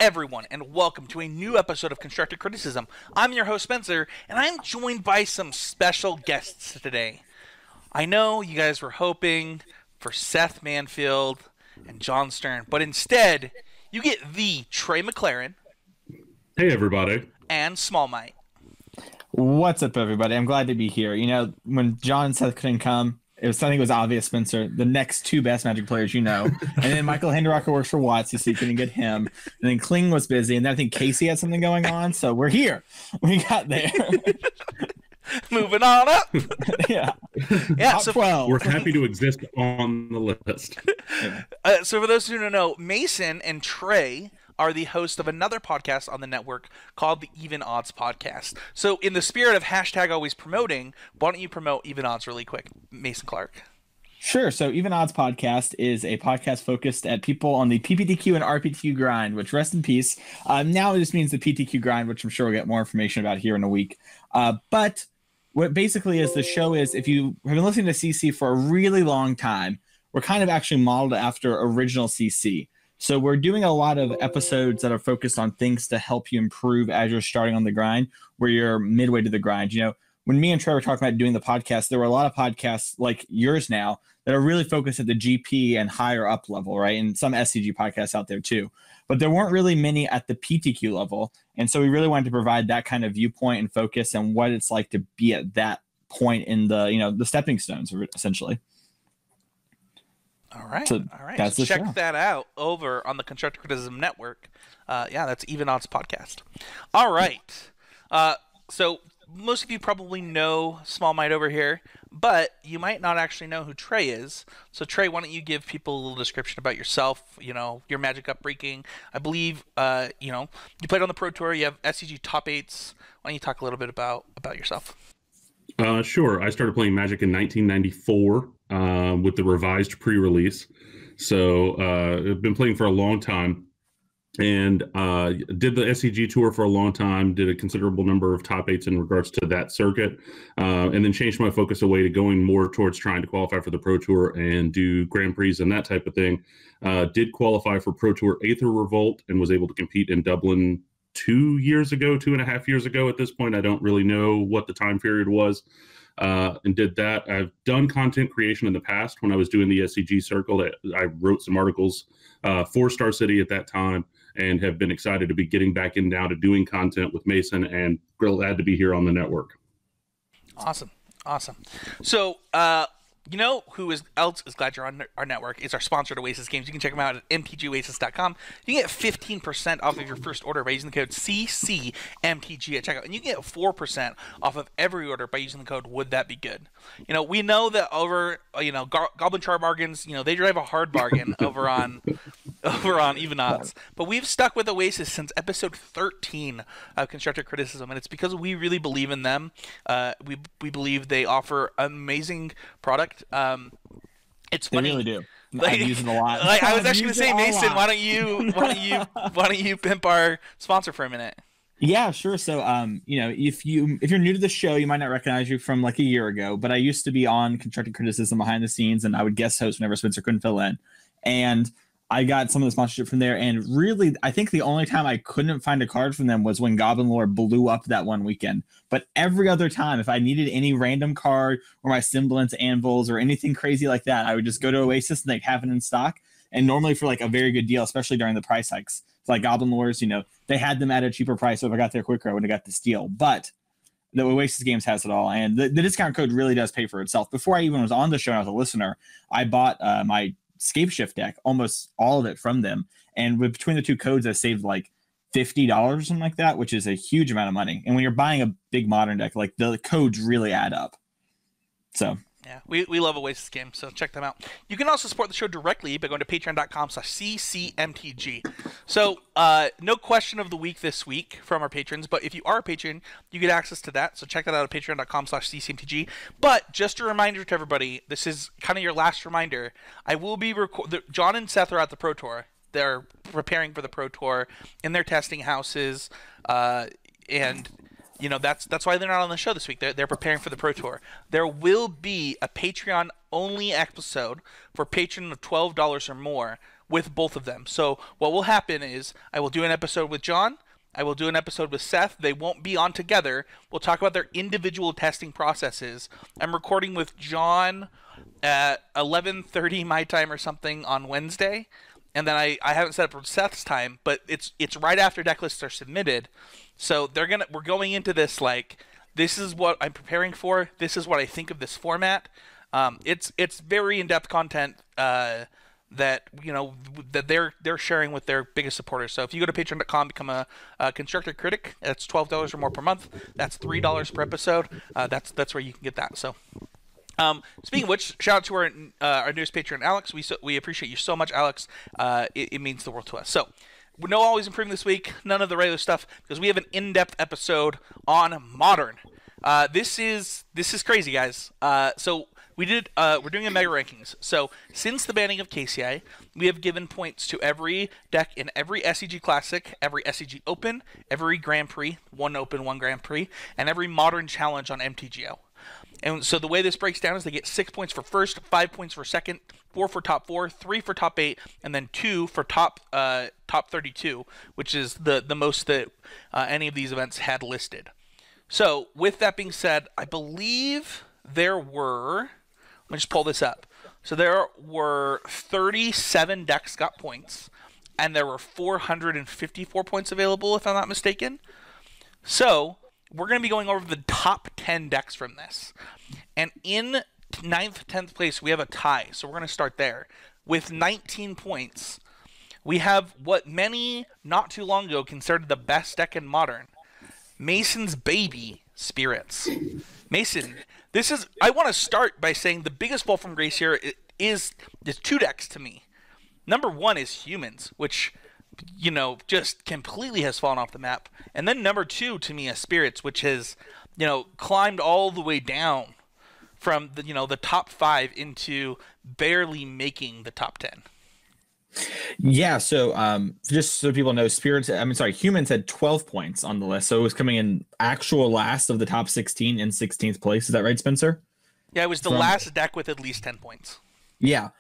everyone, and welcome to a new episode of Constructive Criticism. I'm your host, Spencer, and I'm joined by some special guests today. I know you guys were hoping for Seth Manfield and John Stern, but instead, you get the Trey McLaren. Hey, everybody. And Small Mite. What's up, everybody? I'm glad to be here. You know, when Jon and Seth couldn't come, I think it was obvious, Spencer, the next two best Magic players, and then Michael Hinderocker works for WotC, so you couldn't get him. And then Kling was busy, and then I think Casey had something going on, so we're here. We got there. Moving on up. Yeah. Top 12. We're happy to exist on the list. So for those who don't know, Mason and Trey are the host of another podcast on the network called the Even Odds Podcast. So in the spirit of hashtag always promoting, why don't you promote Even Odds really quick, Mason Clark? Sure. So Even Odds Podcast is a podcast focused at people on the PPTQ and RPTQ grind, which rest in peace. Now it just means the PTQ grind, which I'm sure we'll get more information about here in a week. But what basically is the show is, if you have been listening to CC for a really long time, we're kind of actually modeled after original CC. So we're doing a lot of episodes that are focused on things to help you improve as you're starting on the grind, where you're midway to the grind. You know, when me and Trey were talking about doing the podcast, there were a lot of podcasts like yours now that are really focused at the GP and higher up level, right? And some SCG podcasts out there too. But there weren't really many at the PTQ level. And so we really wanted to provide that kind of viewpoint and focus and what it's like to be at that point in the, the stepping stones, essentially. All right. So all right. So check that out over on the Constructive Criticism Network. Yeah, that's Even Odds Podcast. All right. So most of you probably know Small Mite over here, but you might not actually know who Trey is. So Trey, why don't you give people a little description about yourself, your Magic upbringing. I believe, you played on the Pro Tour. You have SCG top 8s. Why don't you talk a little bit about yourself? Sure. I started playing Magic in 1994 with the revised pre-release. So I've been playing for a long time and did the SCG tour for a long time, did a considerable number of top 8s in regards to that circuit, and then changed my focus away to going more towards trying to qualify for the Pro Tour and do Grand Prix and that type of thing. Did qualify for Pro Tour Aether Revolt and was able to compete in Dublin 2.5 years ago at this point. I don't really know what the time period was, and did that. I've done content creation in the past when I was doing the SCG circle. I wrote some articles for Star City at that time and have been excited to be getting back in now to doing content with Mason, and glad to be here on the network. Awesome. So, who else is glad you're on our network is our sponsor to Oasis Games. You can check them out at mtgoasis.com. You can get 15% off of your first order by using the code CCMTG at checkout. And you can get 4% off of every order by using the code Would That Be Good. We know that over, Goblin Char Bargains, they drive a hard bargain over on Even Odds. But we've stuck with Oasis since episode 13 of Constructive Criticism, and it's because we really believe in them. We believe they offer amazing product. It's funny. They really do. I use it a lot. I was actually going to say, Mason, why don't you pimp our sponsor for a minute? Yeah, sure. So, if you're new to the show, you might not recognize you from like a year ago, but I used to be on Constructive Criticism behind the scenes, and I would guest host whenever Spencer couldn't fill in. And I got some of the sponsorship from there, and really, I think the only time I couldn't find a card from them was when Goblin Lore blew up that one weekend. But every other time, if I needed any random card or my Semblance Anvils or anything crazy like that, I would just go to Oasis and they'd have it in stock. And normally for like a very good deal, especially during the price hikes. So like Goblin Lores, they had them at a cheaper price. So if I got there quicker, I would have got this deal. But the Oasis Games has it all, and the discount code really does pay for itself. Before I even was on the show and I was a listener, I bought my Scapeshift deck, almost all of it from them, and between the two codes I saved like $50 or something like that, which is a huge amount of money. And when you're buying a big modern deck, like the codes really add up. So yeah, we love Oasis Games, so check them out. You can also support the show directly by going to patreon.com/ccmtg. So no question of the week this week from our patrons, but if you are a patron, you get access to that. So check that out at patreon.com/ccmtg. But just a reminder to everybody, this is kind of your last reminder. I will be Jon and Seth are at the Pro Tour. They're preparing for the Pro Tour in their testing houses, and that's why they're not on the show this week. They're preparing for the Pro Tour. There will be a Patreon only episode for patron of $12 or more with both of them. So what will happen is I will do an episode with Jon. I will do an episode with Seth. They won't be on together. We'll talk about their individual testing processes. I'm recording with Jon at 11:30 my time or something on Wednesday. And then I haven't set up for Seth's time, but it's right after deck lists are submitted. So we're going into this like, this is what I'm preparing for. This is what I think of this format. It's very in-depth content that they're sharing with their biggest supporters. So if you go to patreon.com, become a constructor critic, that's $12 or more per month. That's $3 per episode. That's where you can get that. So speaking of which, shout out to our newest patron, Alex. We appreciate you so much, Alex. It means the world to us. So no Always Improving this week, none of the regular stuff, because we have an in-depth episode on Modern. This is crazy, guys. So we're doing a mega rankings. So since the banning of KCI, we have given points to every deck in every SCG Classic, every SCG Open, every Grand Prix, 1 Open, 1 Grand Prix, and every Modern Challenge on MTGO. And so the way this breaks down is they get 6 points for first, 5 points for second, 4 for top 4, 3 for top 8, and then 2 for top 32, which is the most that any of these events had listed. So with that being said, I believe there were, let me just pull this up. So there were 37 decks got points, and there were 454 points available, if I'm not mistaken. So we're going to be going over the top 10 decks from this. And in 9th, 10th place, we have a tie. So we're going to start there. With 19 points, we have what many not too long ago considered the best deck in Modern. Mason's baby, Sprits. Mason, I want to start by saying the biggest fall from grace here is 2 decks to me. Number 1 is Humans, which, just completely has fallen off the map. And then number 2 to me is Sprits, which has, climbed all the way down from the top 5 into barely making the top 10. Yeah, so just so people know, Humans had 12 points on the list, so it was coming in actual last of the top 16 in 16th place. Is that right, Spencer? Yeah, it was the last deck with at least 10 points. Yeah.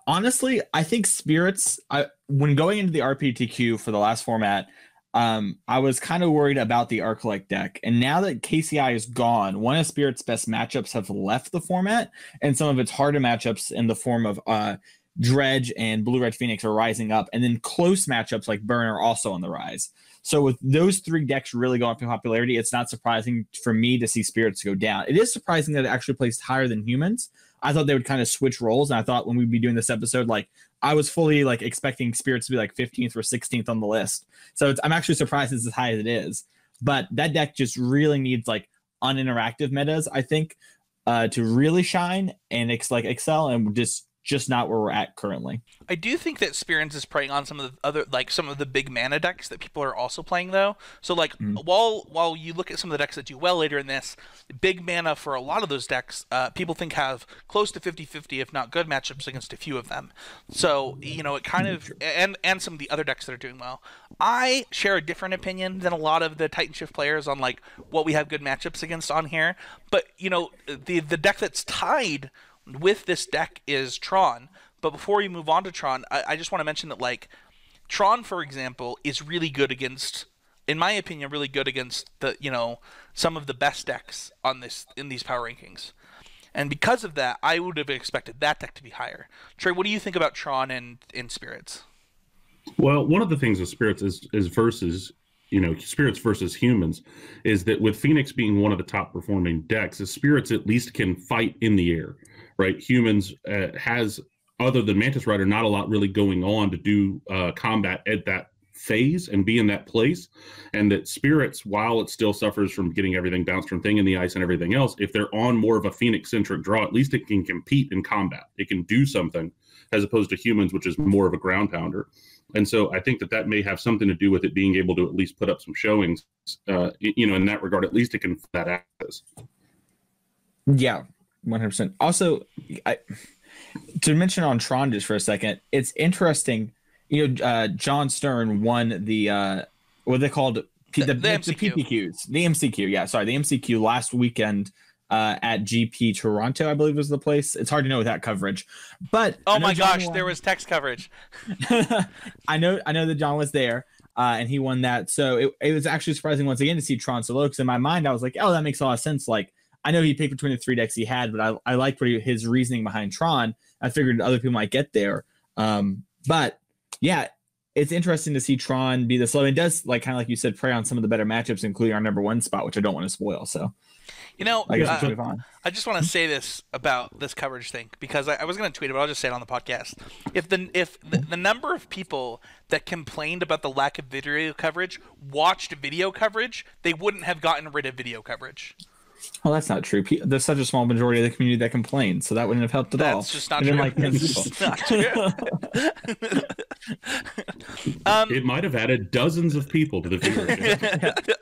Honestly, I think Sprits, when going into the RPTQ for the last format, I was kind of worried about the Arc-like deck. And now that KCI is gone, one of Sprits' best matchups have left the format, and some of its harder matchups in the form of Dredge and Blue-Red Phoenix are rising up, and then close matchups like Burn are also on the rise. So with those 3 decks really going up in popularity, it's not surprising for me to see Sprits go down. It is surprising that it actually placed higher than Humans. I thought they would kind of switch roles, and I thought when we'd be doing this episode, I was fully expecting Sprits to be 15th or 16th on the list. So I'm actually surprised it's as high as it is. But that deck just really needs uninteractive metas, I think, to really shine and excel, and just not where we're at currently. I do think that Sprits is preying on some of the other, some of the big mana decks that people are also playing, though. So, while you look at some of the decks that do well later in this, big mana for a lot of those decks, people think have close to 50-50, if not good matchups against a few of them. So, it kind of, and some of the other decks that are doing well. I share a different opinion than a lot of the Titanshift players on, what we have good matchups against on here. But, the deck that's tied with this deck is Tron. But before we move on to Tron, I just want to mention that Tron, for example, is really good against, in my opinion, really good against the some of the best decks in these power rankings. And because of that, I would have expected that deck to be higher. Trey, what do you think about Tron and Sprits? Well, one of the things with Sprits is versus Sprits versus Humans is that with Phoenix being one of the top performing decks, Sprits at least can fight in the air. Right, Humans has, other than Mantis Rider, not a lot really going on to do combat at that phase and be in that place. And that Sprits, while it still suffers from getting everything bounced from Thing in the Ice and everything else, if they're on more of a Phoenix-centric draw, at least it can compete in combat. It can do something, as opposed to Humans, which is more of a ground pounder. And so I think that may have something to do with it being able to at least put up some showings. In that regard, at least it can that access. Yeah. 100%. Also, to mention on Tron just for a second, it's interesting. John Stern won the what they called the MCQ. The MCQ, yeah, sorry, the MCQ last weekend at GP Toronto, I believe was the place. It's hard to know without coverage, but oh my gosh, there was text coverage. I know that John was there. And he won that. So it was actually surprising once again to see Tron so low, because in my mind I was like, oh, that makes a lot of sense. Like, I know he picked between the 3 decks he had, but I liked his reasoning behind Tron. I figured other people might get there. But yeah, it's interesting to see Tron be this low. It does, like, kind of like you said, prey on some of the better matchups, including our number 1 spot, which I don't want to spoil. So, you know, I guess we'll move on. I just want to say this about this coverage thing, because I was going to tweet it, but I'll just say it on the podcast. If the number of people that complained about the lack of video coverage watched video coverage, they wouldn't have gotten rid of video coverage. Well, that's not true. There's such a small majority of the community that complained, so that wouldn't have helped at all. That's just not true. Like 10 people. Not true. It might have added dozens of people to the viewership.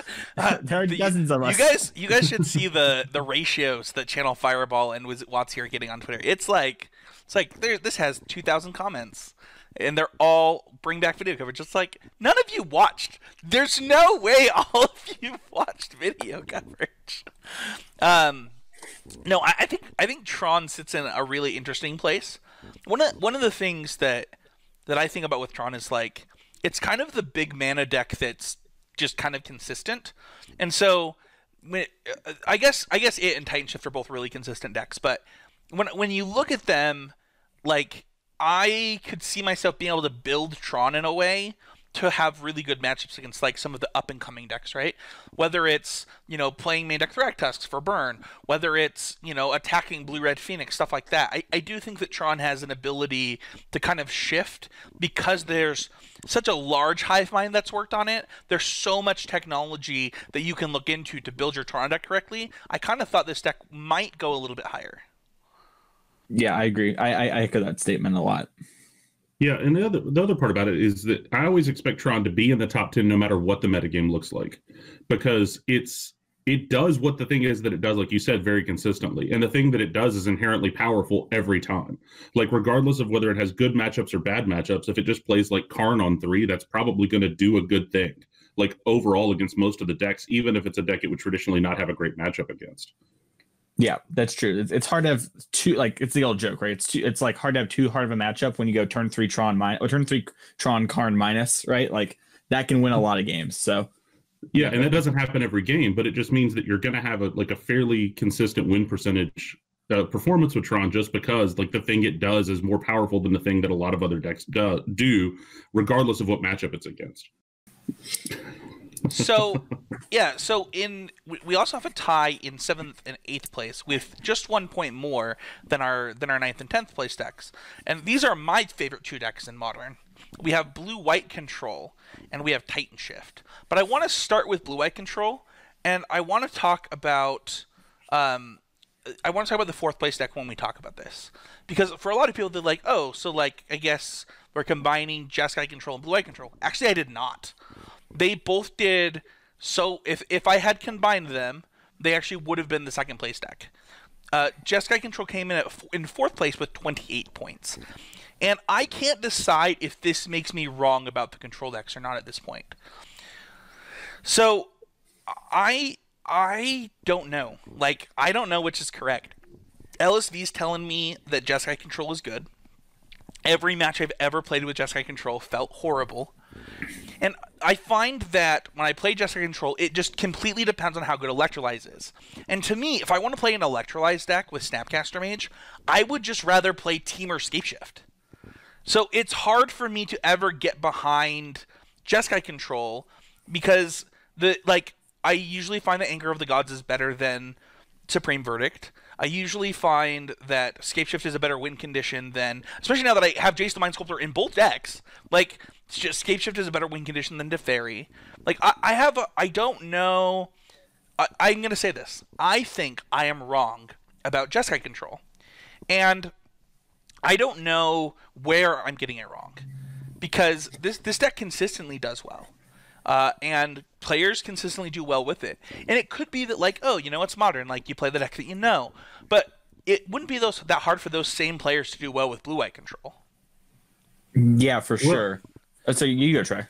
There are dozens of us. You guys should see the ratios that Channel Fireball and Watts here are getting on Twitter. It's like this has 2,000 comments, and they're all bring back video coverage. It's like, none of you watched. There's no way all of you watched video coverage. No, I think Tron sits in a really interesting place. One of the things that I think about with Tron is, like, it's kind of the big mana deck that's just kind of consistent. And so I guess it and Titanshift are both really consistent decks, but when you look at them, like, I could see myself being able to build Tron in a way to have really good matchups against, like, some of the up-and-coming decks, right? Whether it's, playing main deck Thrag Tusks for burn, whether it's, attacking Blue-Red Phoenix, stuff like that. I do think that Tron has an ability to kind of shift, because there's such a large hive mind that's worked on it. There's so much technology that you can look into to build your Tron deck correctly. I kind of thought this deck might go a little bit higher. Yeah, I agree. I echo that statement a lot. Yeah, and the other part about it is that I always expect Tron to be in the top 10 no matter what the metagame looks like, because it does what the thing is that it does, like you said, very consistently. And the thing that it does is inherently powerful every time. Like, regardless of whether it has good matchups or bad matchups, if it just plays like Karn on 3, that's probably going to do a good thing, like, overall against most of the decks, even if it's a deck it would traditionally not have a great matchup against. Yeah, that's true. It's hard to have two, like, it's the old joke, right? It's like hard to have too hard of a matchup when you go turn 3 Tron turn 3 Tron Karn minus, right? Like, that can win a lot of games. So yeah, and that doesn't happen every game, but it just means that you're going to have a fairly consistent win percentage performance with Tron, just because, like, the thing it does is more powerful than the thing that a lot of other decks do, regardless of what matchup it's against. So, yeah, we also have a tie in 7th and 8th place with just 1 point more than our 9th and 10th place decks. And these are my favorite 2 decks in Modern. We have Blue-White Control, and we have Titanshift. But I want to start with Blue-White Control, and I want to talk about the 4th place deck when we talk about this. Because for a lot of people, they're like, oh, so, like, I guess we're combining Jeskai Control and Blue-White Control. Actually, I did not. They both did. So if I had combined them, they actually would have been the 2nd place deck. Jeskai Control came in in 4th place with 28 points. And I can't decide if this makes me wrong about the control decks or not at this point. So I don't know. Like, I don't know which is correct. LSV's telling me that Jeskai Control is good. Every match I've ever played with Jeskai Control felt horrible. And I find that when I play Jeskai Control, it just completely depends on how good Electrolyze is. And to me, if I want to play an Electrolyze deck with Snapcaster Mage, I would just rather play Team or Scapeshift. So it's hard for me to ever get behind Jeskai Control, because I usually find that Anger of the Gods is better than Supreme Verdict. I usually find that Scapeshift is a better win condition than, especially now that I have Jace the Mind Sculptor in both decks, like, Scapeshift is a better win condition than Teferi. Like, I don't know. I'm going to say this. I think I am wrong about Jeskai Control. And I don't know where I'm getting it wrong. Because this deck consistently does well. And players consistently do well with it. And it could be that, like, oh, it's Modern, like, you play the deck that you know. But it wouldn't be that hard for those same players to do well with Blue-White Control. Yeah, for sure. So you go, Trey.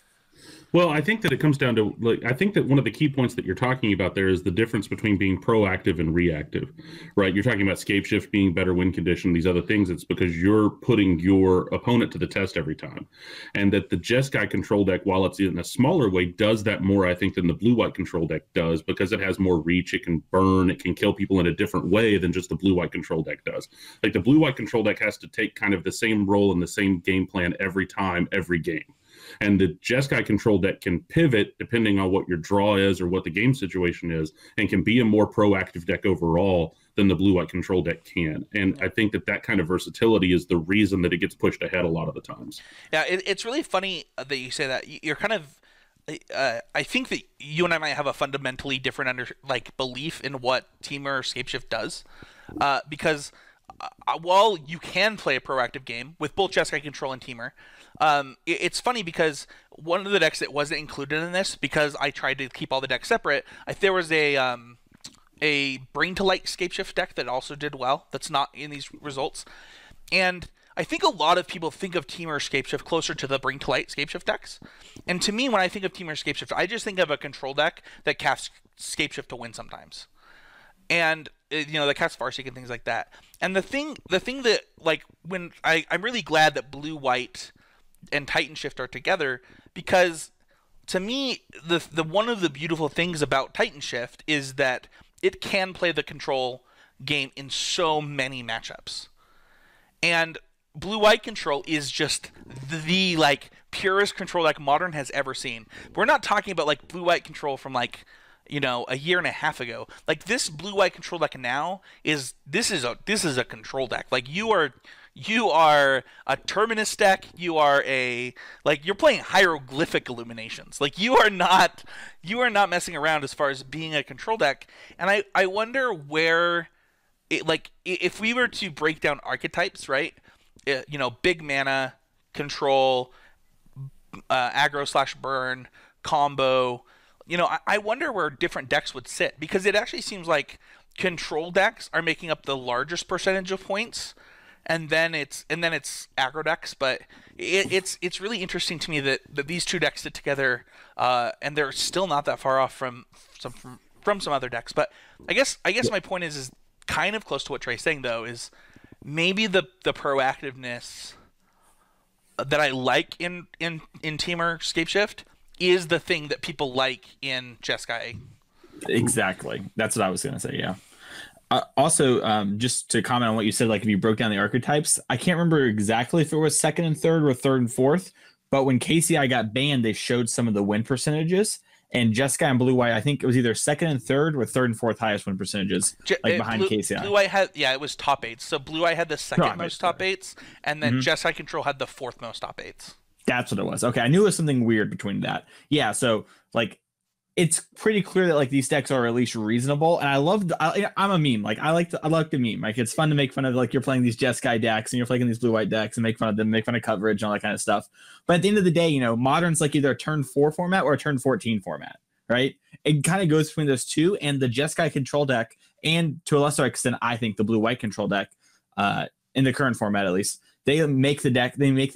Well, I think that it comes down to, like, I think that one of the key points that you're talking about there is the difference between being proactive and reactive, right? You're talking about scape shift being better win condition, these other things. It's because you're putting your opponent to the test every time. And that the Jeskai control deck, while it's in a smaller way, does that more, I think, than the blue-white control deck does, because it has more reach, it can burn, it can kill people in a different way than just the blue-white control deck does. Like, the blue-white control deck has to take kind of the same role and the same game plan every time, every game. And the Jeskai control deck can pivot depending on what your draw is or what the game situation is, and can be a more proactive deck overall than the blue-white control deck can. And I think that kind of versatility is the reason that it gets pushed ahead a lot of the times. Yeah, it's really funny that you say that. You're kind of, I think that you and I might have a fundamentally different belief in what Temur Scapeshift does, because while you can play a proactive game with both Jeskai control and Temur, it's funny because one of the decks that wasn't included in this, because I tried to keep all the decks separate, there was a Brain to Light Scapeshift deck that also did well, that's not in these results. And I think a lot of people think of Temur Scapeshift closer to the Brain to Light Scapeshift decks. And to me, when I think of Temur Scapeshift, I just think of a control deck that casts Scapeshift to win sometimes. And that casts Farseek and things like that. And the thing that, like, when I'm really glad that blue, white, and Titanshift are together, because to me, the one of the beautiful things about Titanshift is that it can play the control game in so many matchups. And blue-white control is just the purest control deck Modern has ever seen. We're not talking about like blue-white control from a year and a half ago. Like, this blue-white control deck now is a control deck. Like, you are a Terminus deck. You are you're playing hieroglyphic illuminations. Like, you are not messing around as far as being a control deck. And I wonder where if we were to break down archetypes, right? Big mana, control, aggro/burn, combo. I wonder where different decks would sit, because it actually seems like control decks are making up the largest percentage of points, and then it's aggro decks. But it's really interesting to me that these two decks sit together, and they're still not that far off from some other decks. But I guess my point is kind of close to what Trey's saying, though, is maybe the proactiveness that I like in Temur Scapeshift is the thing that people like in Jeskai. Exactly. That's what I was going to say, yeah. Also, just to comment on what you said, like if you broke down the archetypes, I can't remember exactly if it was second and third or third and fourth, but when KCI got banned, they showed some of the win percentages, and Jeskai and Blue-White, I think it was either second and third or third and fourth highest win percentages, behind KCI. Blue-White had, it was top eights. So Blue-White had the second most top eights, and then Jeskai Control had the fourth most top eights. That's what it was. Okay, I knew it was something weird between that. Yeah, so it's pretty clear that these decks are at least reasonable, and I'm a meme. I like to meme. It's fun to make fun of you're playing these Jeskai decks and you're playing these blue-white decks and make fun of them, make fun of coverage and all that kind of stuff. But at the end of the day, Modern's either a turn 4 format or a turn 14 format, right? It kind of goes between those two, and the Jeskai control deck, and to a lesser extent, I think the blue-white control deck, in the current format at least, they make the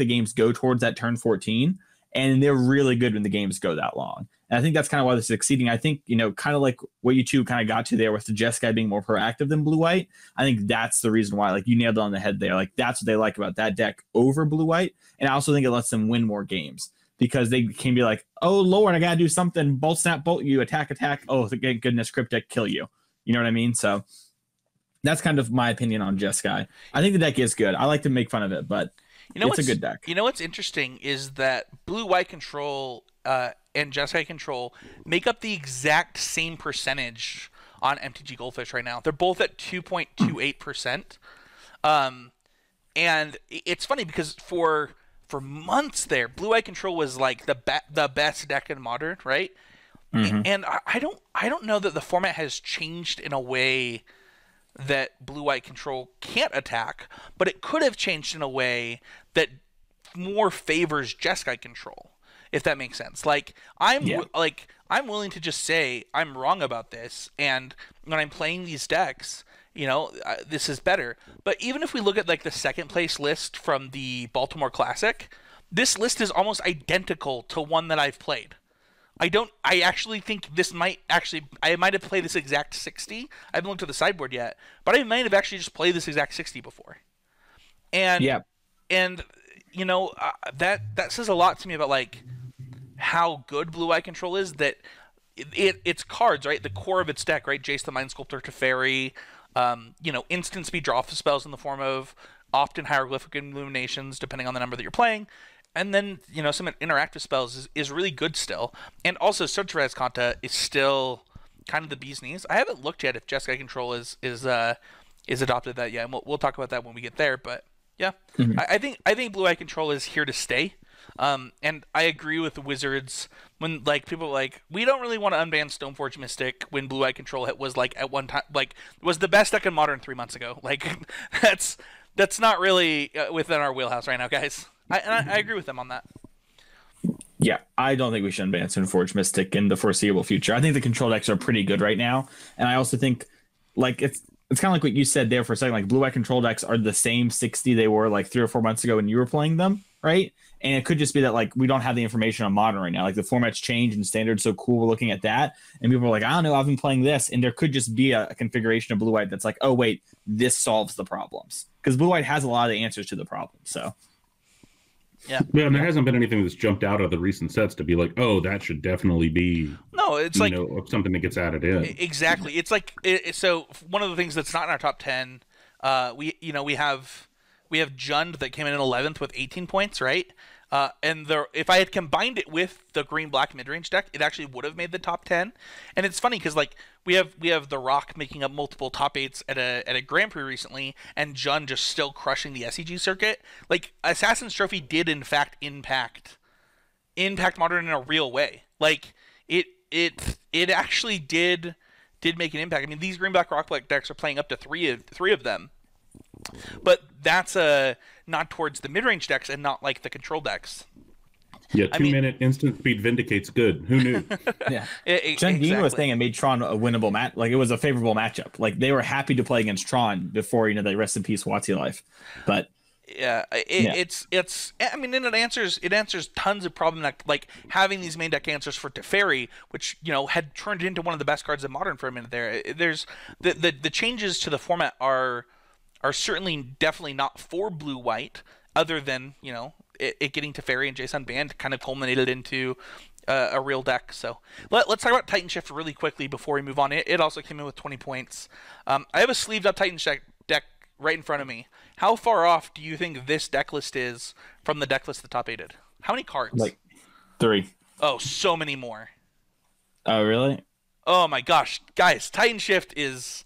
games go towards that turn 14, and they're really good when the games go that long. And I think that's kind of why they're succeeding. I think, kind of like what you two kind of got to there with the Jeskai being more proactive than blue-white. I think that's the reason why, you nailed it on the head there. That's what they like about that deck over blue-white. And I also think it lets them win more games, because they can be like, oh, Lord, I got to do something. Bolt, snap, bolt you, attack. Oh, thank goodness, Cryptic, kill you. You know what I mean? So that's kind of my opinion on Jeskai. I think the deck is good. I like to make fun of it, but it's a good deck. What's interesting is that blue-white control and Jeskai control make up the exact same percentage on MTG Goldfish right now. They're both at 2.28%. And it's funny because for months there, blue-white control was the best deck in Modern, right? Mm-hmm. And I don't know that the format has changed in a way that blue-white control can't attack, but it could have changed in a way that more favors Jeskai control, if that makes sense. I'm willing to just say I'm wrong about this, and when I'm playing these decks, this is better. But even if we look at the second place list from the Baltimore Classic, this list is almost identical to one that I've played. I actually think this I might have played this exact 60. I haven't looked at the sideboard yet, but I might have actually just played this exact 60 before. And Yeah. And that says a lot to me about like how good blue-eye control is. That its cards, right, the core of its deck, right, Jace the Mind Sculptor, Teferi, instant speed draw spells in the form of often hieroglyphic illuminations, depending on the number that you're playing, and then some interactive spells is really good still. And also Search for Azcanta is still kind of the bee's knees. I haven't looked yet if Jeskai control is adopted that yet, and we'll talk about that when we get there, but. Yeah, I think blue-eye control is here to stay, and I agree with the Wizards when like people are like, we don't really want to unban Stoneforge Mystic when blue-eye control was like at one time like was the best deck in Modern 3 months ago. Like that's not really within our wheelhouse right now, guys. I agree with them on that. Yeah, I don't think we should unban Stoneforge Mystic in the foreseeable future. I think the control decks are pretty good right now, and I also think like it's kind of like what you said there for a second. Like blue-eye control decks are the same 60 they were like 3 or 4 months ago when you were playing them, right? And it could just be that like we don't have the information on Modern right now. Like the format's changed and Standard's so cool. We're looking at that, and people are like, I don't know, I've been playing this, and there could just be a configuration of blue-eye that's like, oh wait, this solves the problems, because blue-eye has a lot of the answers to the problem. So yeah, and there hasn't been anything that's jumped out of the recent sets to be like, oh, that should definitely be. No, it's like something that gets added in. Exactly. It's like so one of the things that's not in our top 10. We have Jund that came in 11th with 18 points, right? And if I had combined it with the green-black mid-range deck, it actually would have made the top 10. And it's funny because like we have the Rock making up multiple top 8s at a Grand Prix recently, and Jund just still crushing the SCG circuit. Like Assassin's Trophy did in fact impact Modern in a real way. Like it actually did make an impact. I mean, these green-black rock-black decks are playing up to three of them. But that's not towards the mid-range decks and not like the control decks. Yeah, 2-minute instant speed vindicates good. Who knew? Yeah. Jen was saying it made Tron a winnable match. Like it was a favorable matchup. Like they were happy to play against Tron before, they rest in peace WotC life. But yeah, it's I mean, and it answers tons of problem, like having these main deck answers for Teferi, which had turned into one of the best cards in Modern for a minute there. There's the changes to the format are certainly definitely not for blue-white, other than it getting Teferi and Jason banned kind of culminated into a real deck. So let's talk about Titanshift really quickly before we move on. It also came in with 20 points. I have a sleeved up Titanshift deck right in front of me. How far off do you think this deck list is from the deck list the top 8'd? How many cards? Like 3. Oh, so many more. Oh, really? Oh my gosh, guys! Titanshift is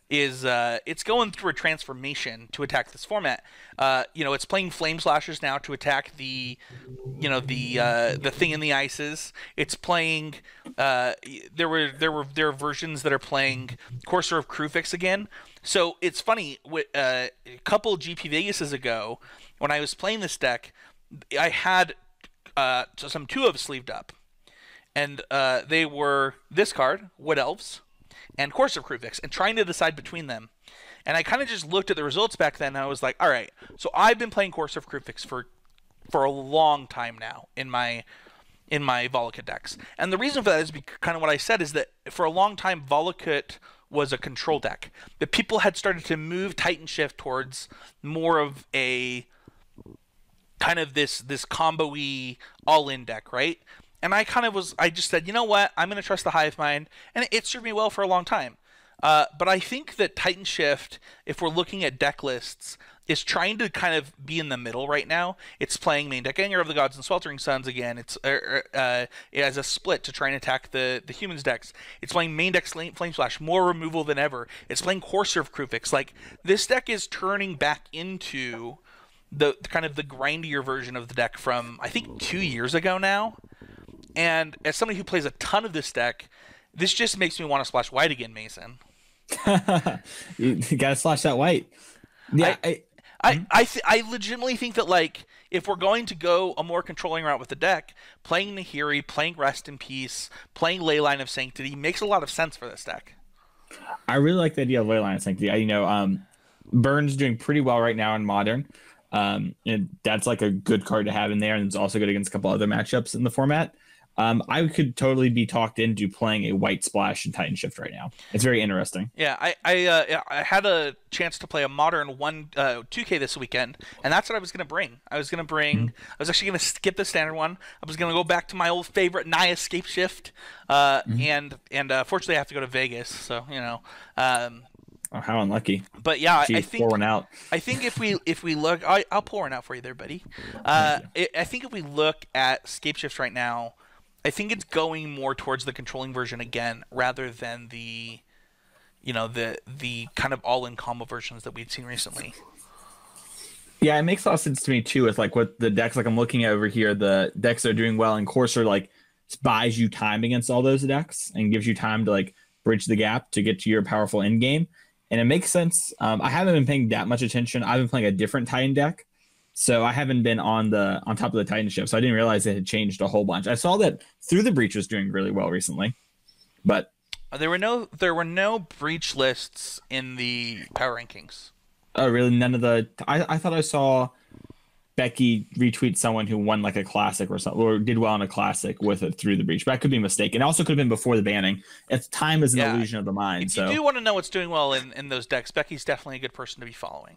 it's going through a transformation to attack this format. It's playing Flame Slashers now to attack the thing in the ices. It's playing. There are versions that are playing Courser of Krufix again. So it's funny. A couple GP Vegases ago, when I was playing this deck, I had some 2 of sleeved up, and they were this card, Wood Elves, and Course of Krufix, and trying to decide between them. And I kind of just looked at the results back then, and I was like, all right, so I've been playing Course of Krufix for a long time now in my Volakut decks. And the reason for that is kind of what I said, is that for a long time, Volakut was a control deck. But people had started to move Titanshift towards more of a kind of this combo-y all-in deck, right? And I just said, you know what? I'm going to trust the Hive Mind, and it served me well for a long time. But I think that Titanshift, if we're looking at deck lists, is trying to kind of be in the middle right now. It's playing main deck Anger of the Gods and Sweltering Suns again. It has a split to try and attack the humans decks. It's playing main deck Flame Slash, more removal than ever. It's playing Courser of Krufix. Like, this deck is turning back into the kind of the grindier version of the deck from, I think, 2 years ago now. And as somebody who plays a ton of this deck, this just makes me want to splash white again, Mason. You gotta slash that white. Yeah, I legitimately think that, like, if we're going to go a more controlling route with the deck, playing Nahiri, playing Rest in Peace, playing Leyline of Sanctity makes a lot of sense for this deck. I really like the idea of Leyline of Sanctity. Burn's doing pretty well right now in Modern. And that's like a good card to have in there, and it's also good against a couple other matchups in the format. I could totally be talked into playing a white splash in Titanshift right now. It's very interesting. Yeah, I had a chance to play a modern 2K this weekend, and that's what I was gonna bring. I was actually gonna skip the standard one. I was gonna go back to my old favorite Naus Escape Shift, and fortunately I have to go to Vegas, so you know. Oh, how unlucky! But yeah, Jeez, I think pour one out. I think if we look, I'll pour one out for you there, buddy. I think if we look at Scape Shifts right now, I think it's going more towards the controlling version again, rather than the kind of all-in combo versions that we'd seen recently. Yeah, it makes a lot of sense to me too. With like what the decks, like I'm looking at over here, the decks that are doing well, and Courser like buys you time against all those decks and gives you time to like bridge the gap to get to your powerful end game. And it makes sense. I haven't been paying that much attention. I've been playing a different Titan deck, so I haven't been on top of the Titanshift. So I didn't realize it had changed a whole bunch. I saw that Through the Breach was doing really well recently, but there were no breach lists in the power rankings. Oh, really? None of the. I thought I saw Becky retweet someone who won like a classic or something, or did well in a classic with it Through the Breach, but I could be mistaken. It also could have been before the banning. It's time is an illusion of the mind. If so you do want to know what's doing well in those decks, Becky's definitely a good person to be following.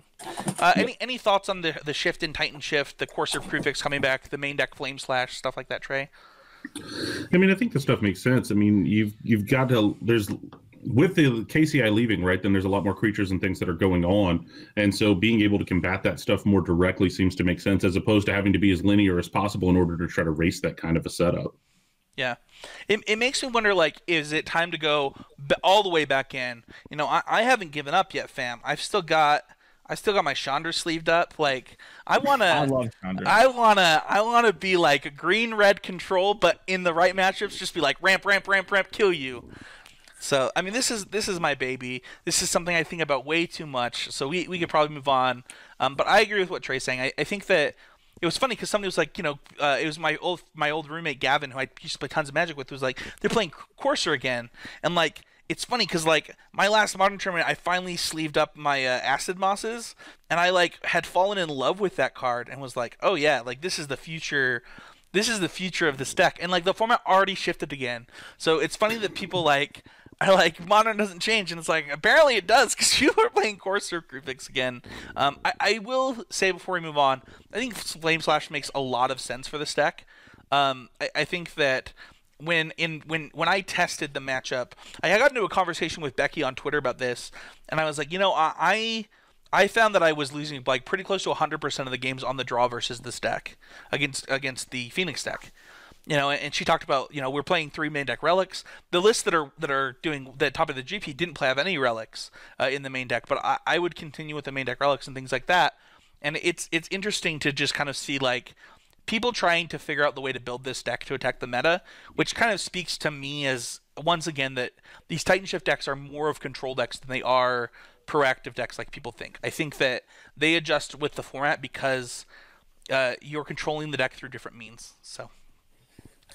Any thoughts on the shift in Titanshift, the Courser prefix coming back, the main deck Flame Slash, stuff like that, Trey? I mean, I think the stuff makes sense. I mean, you've got to with the KCI leaving, right, then there's a lot more creatures and things that are going on. And so being able to combat that stuff more directly seems to make sense, as opposed to having to be as linear as possible in order to try to race that kind of a setup. Yeah. It makes me wonder, like, is it time to go all the way back in? You know, I haven't given up yet, fam. I still got my Chandra sleeved up. Like, I love Chandra. I wanna be like a green-red control, but in the right matchups, just be like ramp, kill you. So, I mean, this is my baby. This is something I think about way too much. So we could probably move on. But I agree with what Trey's saying. I think that it was funny because somebody was like, it was my old roommate Gavin, who I used to play tons of Magic with, was like, they're playing Courser again, and like, it's funny because like my last Modern tournament, I finally sleeved up my Acid Mosses, and I like had fallen in love with that card and was like, oh yeah, like this is the future. This is the future of this deck, and like the format already shifted again. So it's funny that people are like Modern doesn't change, and it's like apparently it does because people are playing Courser prefix again. I will say before we move on, I think Flame Slash makes a lot of sense for this deck. I think that when I tested the matchup, I got into a conversation with Becky on Twitter about this, and I was like, I found that I was losing like pretty close to 100% of the games on the draw versus this deck against the Phoenix deck. And she talked about, we're playing 3 main deck relics. The lists that are doing the top of the GP didn't have any relics in the main deck, but I would continue with the main deck relics and things like that. And it's interesting to just kind of see like people trying to figure out the way to build this deck to attack the meta, which kind of speaks to me as once again that these Titanshift decks are more of control decks than they are proactive decks like people think. I think that they adjust with the format because you're controlling the deck through different means. So.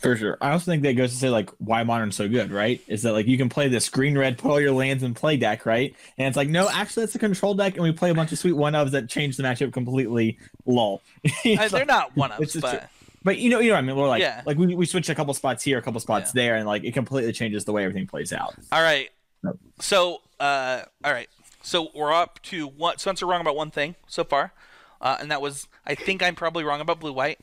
For sure. I also think that goes to say like why Modern's so good, right? Is that like you can play this green-red, put all your lands in play deck, right? And it's like, no, actually it's a control deck, and we play a bunch of sweet one-ofs that change the matchup completely. Lol. They're not one-ofs, but you know what I mean? We're like, yeah. like we switch a couple spots here, a couple spots there, and like it completely changes the way everything plays out. All right. So, all right. So we're up to one. Spencer wrong about one thing so far, and that was I think I'm probably wrong about blue-white.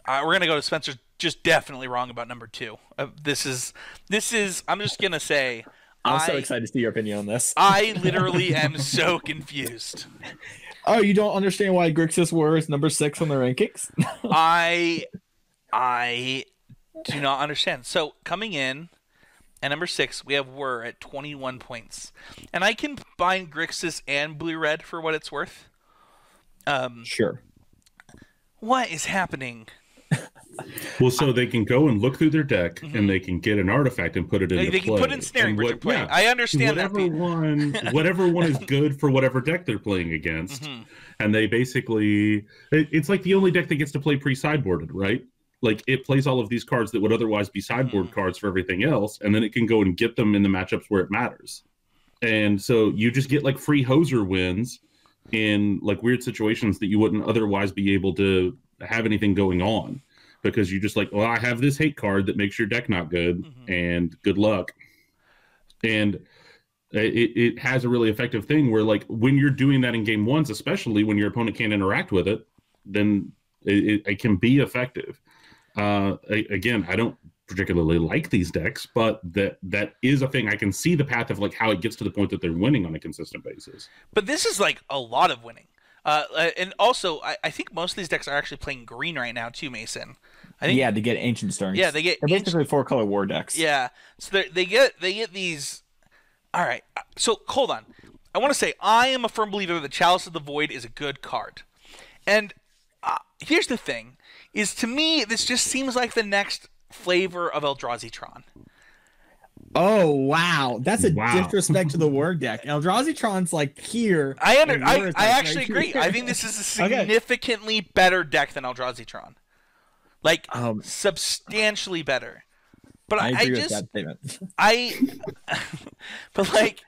We're gonna go to Spencer's just definitely wrong about number 2. This is. I'm just gonna say. I'm so excited to see your opinion on this. I literally am so confused. Oh, you don't understand why Grixis Whir is number 6 on the rankings? I do not understand. So coming in at number 6, we have Whir at 21 points, and I can combine Grixis and Blue Red for what it's worth. Sure. What is happening? Well, so they can go and look through their deck, and they can get an artifact and put it into play. They can put in Snaring Bridge and play. Yeah, I understand whatever one is good for whatever deck they're playing against. And they basically... It's like the only deck that gets to play pre-sideboarded, right? Like, it plays all of these cards that would otherwise be sideboard cards for everything else, and then it can go and get them in the matchups where it matters. And so you just get, like, free hoser wins in, like, weird situations that you wouldn't otherwise be able to have anything going on. because you just like, well, I have this hate card that makes your deck not good, and good luck. And it has a really effective thing where, like, when you're doing that in game ones, especially when your opponent can't interact with it, then it can be effective. Again, I don't particularly like these decks, but that is a thing. I can see the path of like how it gets to the point that they're winning on a consistent basis. But this is like a lot of winning. And also, I think most of these decks are actually playing green right now too, Mason. I think, yeah, to get Ancient Stirrings. Yeah, they're basically 4-color war decks. Yeah, so they get these. All right, so hold on. I want to say I am a firm believer that Chalice of the Void is a good card, and here's the thing: is to me this just seems like the next flavor of Eldrazi Tron. Oh wow, that's a disrespect to the War deck. Eldrazi Tron's like here. I actually agree. I think this is a significantly better deck than Eldrazi Tron, like substantially better. But I agree with that statement. But like,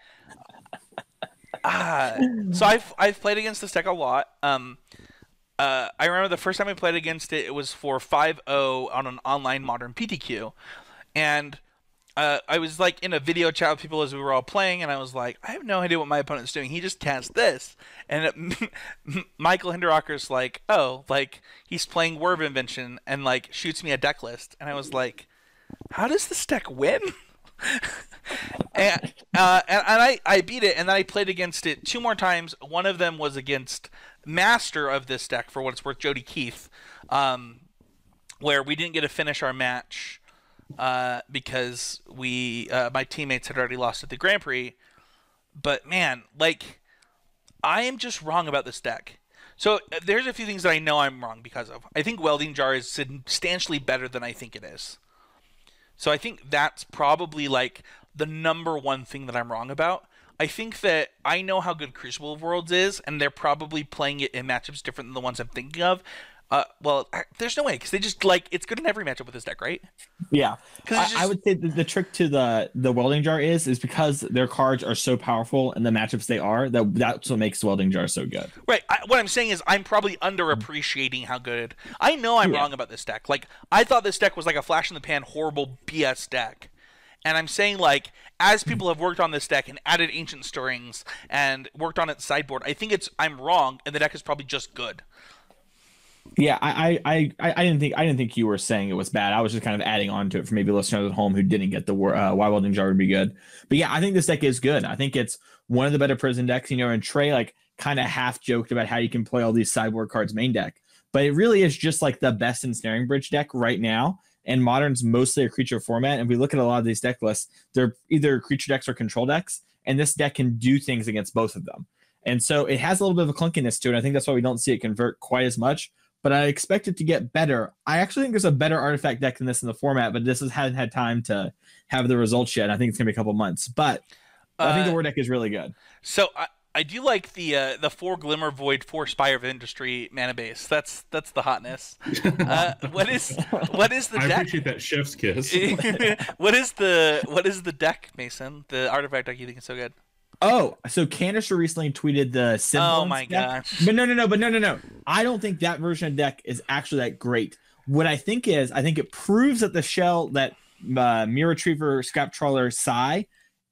so I've played against this deck a lot. I remember the first time I played against it, it was for 5-0 on an online Modern PTQ, and I was like in a video chat with people as we were all playing, and I was like, I have no idea what my opponent's doing. He just cast this, and Michael Hinderacker's like, oh, like he's playing Whir Invention, and like shoots me a deck list, and I was like, how does this deck win? and I beat it, and then I played against it 2 more times. One of them was against Master of this deck, for what it's worth, Jody Keith, where we didn't get to finish our match because my teammates had already lost at the Grand Prix. But man, like, I am just wrong about this deck. So there's a few things that I know I'm wrong because of. I think Welding Jar is substantially better than I think it is. So I think that's probably like the number one thing that I'm wrong about. I think that I know how good Crucible of Worlds is, and they're probably playing it in matchups different than the ones I'm thinking of. Well, there's no way, because they just, like, it's good in every matchup with this deck, right? Yeah. I would say the trick to the Welding Jar is because their cards are so powerful and the matchups they are, that's what makes Welding Jar so good. Right. What I'm saying is I'm probably underappreciating how good. I know I'm wrong about this deck. Like, I thought this deck was like a flash-in-the-pan, horrible BS deck. And I'm saying, like, as people have worked on this deck and added Ancient Stirrings and worked on its sideboard, I think I'm wrong, and the deck is probably just good. Yeah, I didn't think you were saying it was bad. I was just kind of adding on to it for maybe listeners at home who didn't get the why Welding Jar would be good. But yeah, I think this deck is good. I think it's one of the better prison decks. You know, and Trey like kind of half joked about how you can play all these sideboard cards main deck, but it really is just like the best ensnaring bridge deck right now. And Modern's mostly a creature format. And we look at a lot of these deck lists, they're either creature decks or control decks, and this deck can do things against both of them. And so it has a little bit of a clunkiness to it. I think that's why we don't see it convert quite as much. But I expect it to get better. I actually think there's a better artifact deck than this in the format, but this hasn't had time to have the results yet. I think it's gonna be a couple months, but I think the War deck is really good. So I do like the 4 Glimmer Void, 4 Spire of Industry mana base. That's the hotness. What is the deck? I appreciate that chef's kiss. What is the deck, Mason? The artifact deck you think is so good? Oh, so Canister recently tweeted the Symbols. Oh my gosh. But no. I don't think that version of deck is actually that great. What I think it proves that the shell that Mirror Retriever, Scrap Trawler, Psy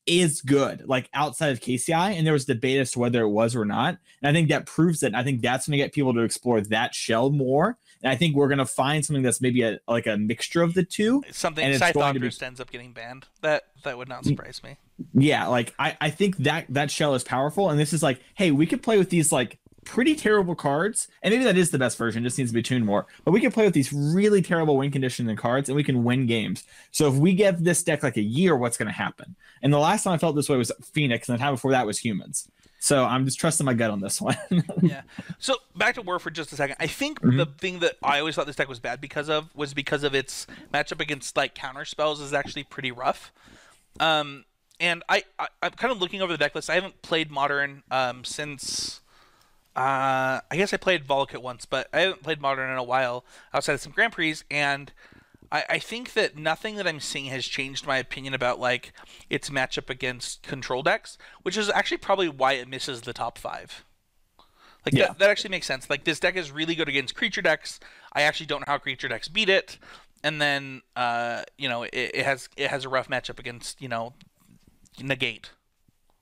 is good, like outside of KCI, and there was debate as to whether it was or not. And I think that proves it. I think that's going to get people to explore that shell more. And I think we're going to find something that's maybe a mixture of the two. Something Scythe ends up getting banned. That would not surprise me. Yeah, like I think that shell is powerful, and this is like, hey, we could play with these like pretty terrible cards, and maybe that is the best version, just needs to be tuned more. But we can play with these really terrible win conditions and cards, and we can win games. So if we give this deck like a year, what's going to happen? And the last time I felt this way was Phoenix, and the time before that was Humans. So I'm just trusting my gut on this one. Yeah. So back to Whir for just a second. I think the thing that I always thought this deck was bad because of its matchup against like counter spells is actually pretty rough. And I'm kind of looking over the deck list. I haven't played Modern since I guess I played Volkit once, but I haven't played Modern in a while outside of some Grand Prix, and I think that nothing that I'm seeing has changed my opinion about like its matchup against control decks, which is actually probably why it misses the top 5. Like that actually makes sense. Like this deck is really good against creature decks. I actually don't know how creature decks beat it. And then it has a rough matchup against negate.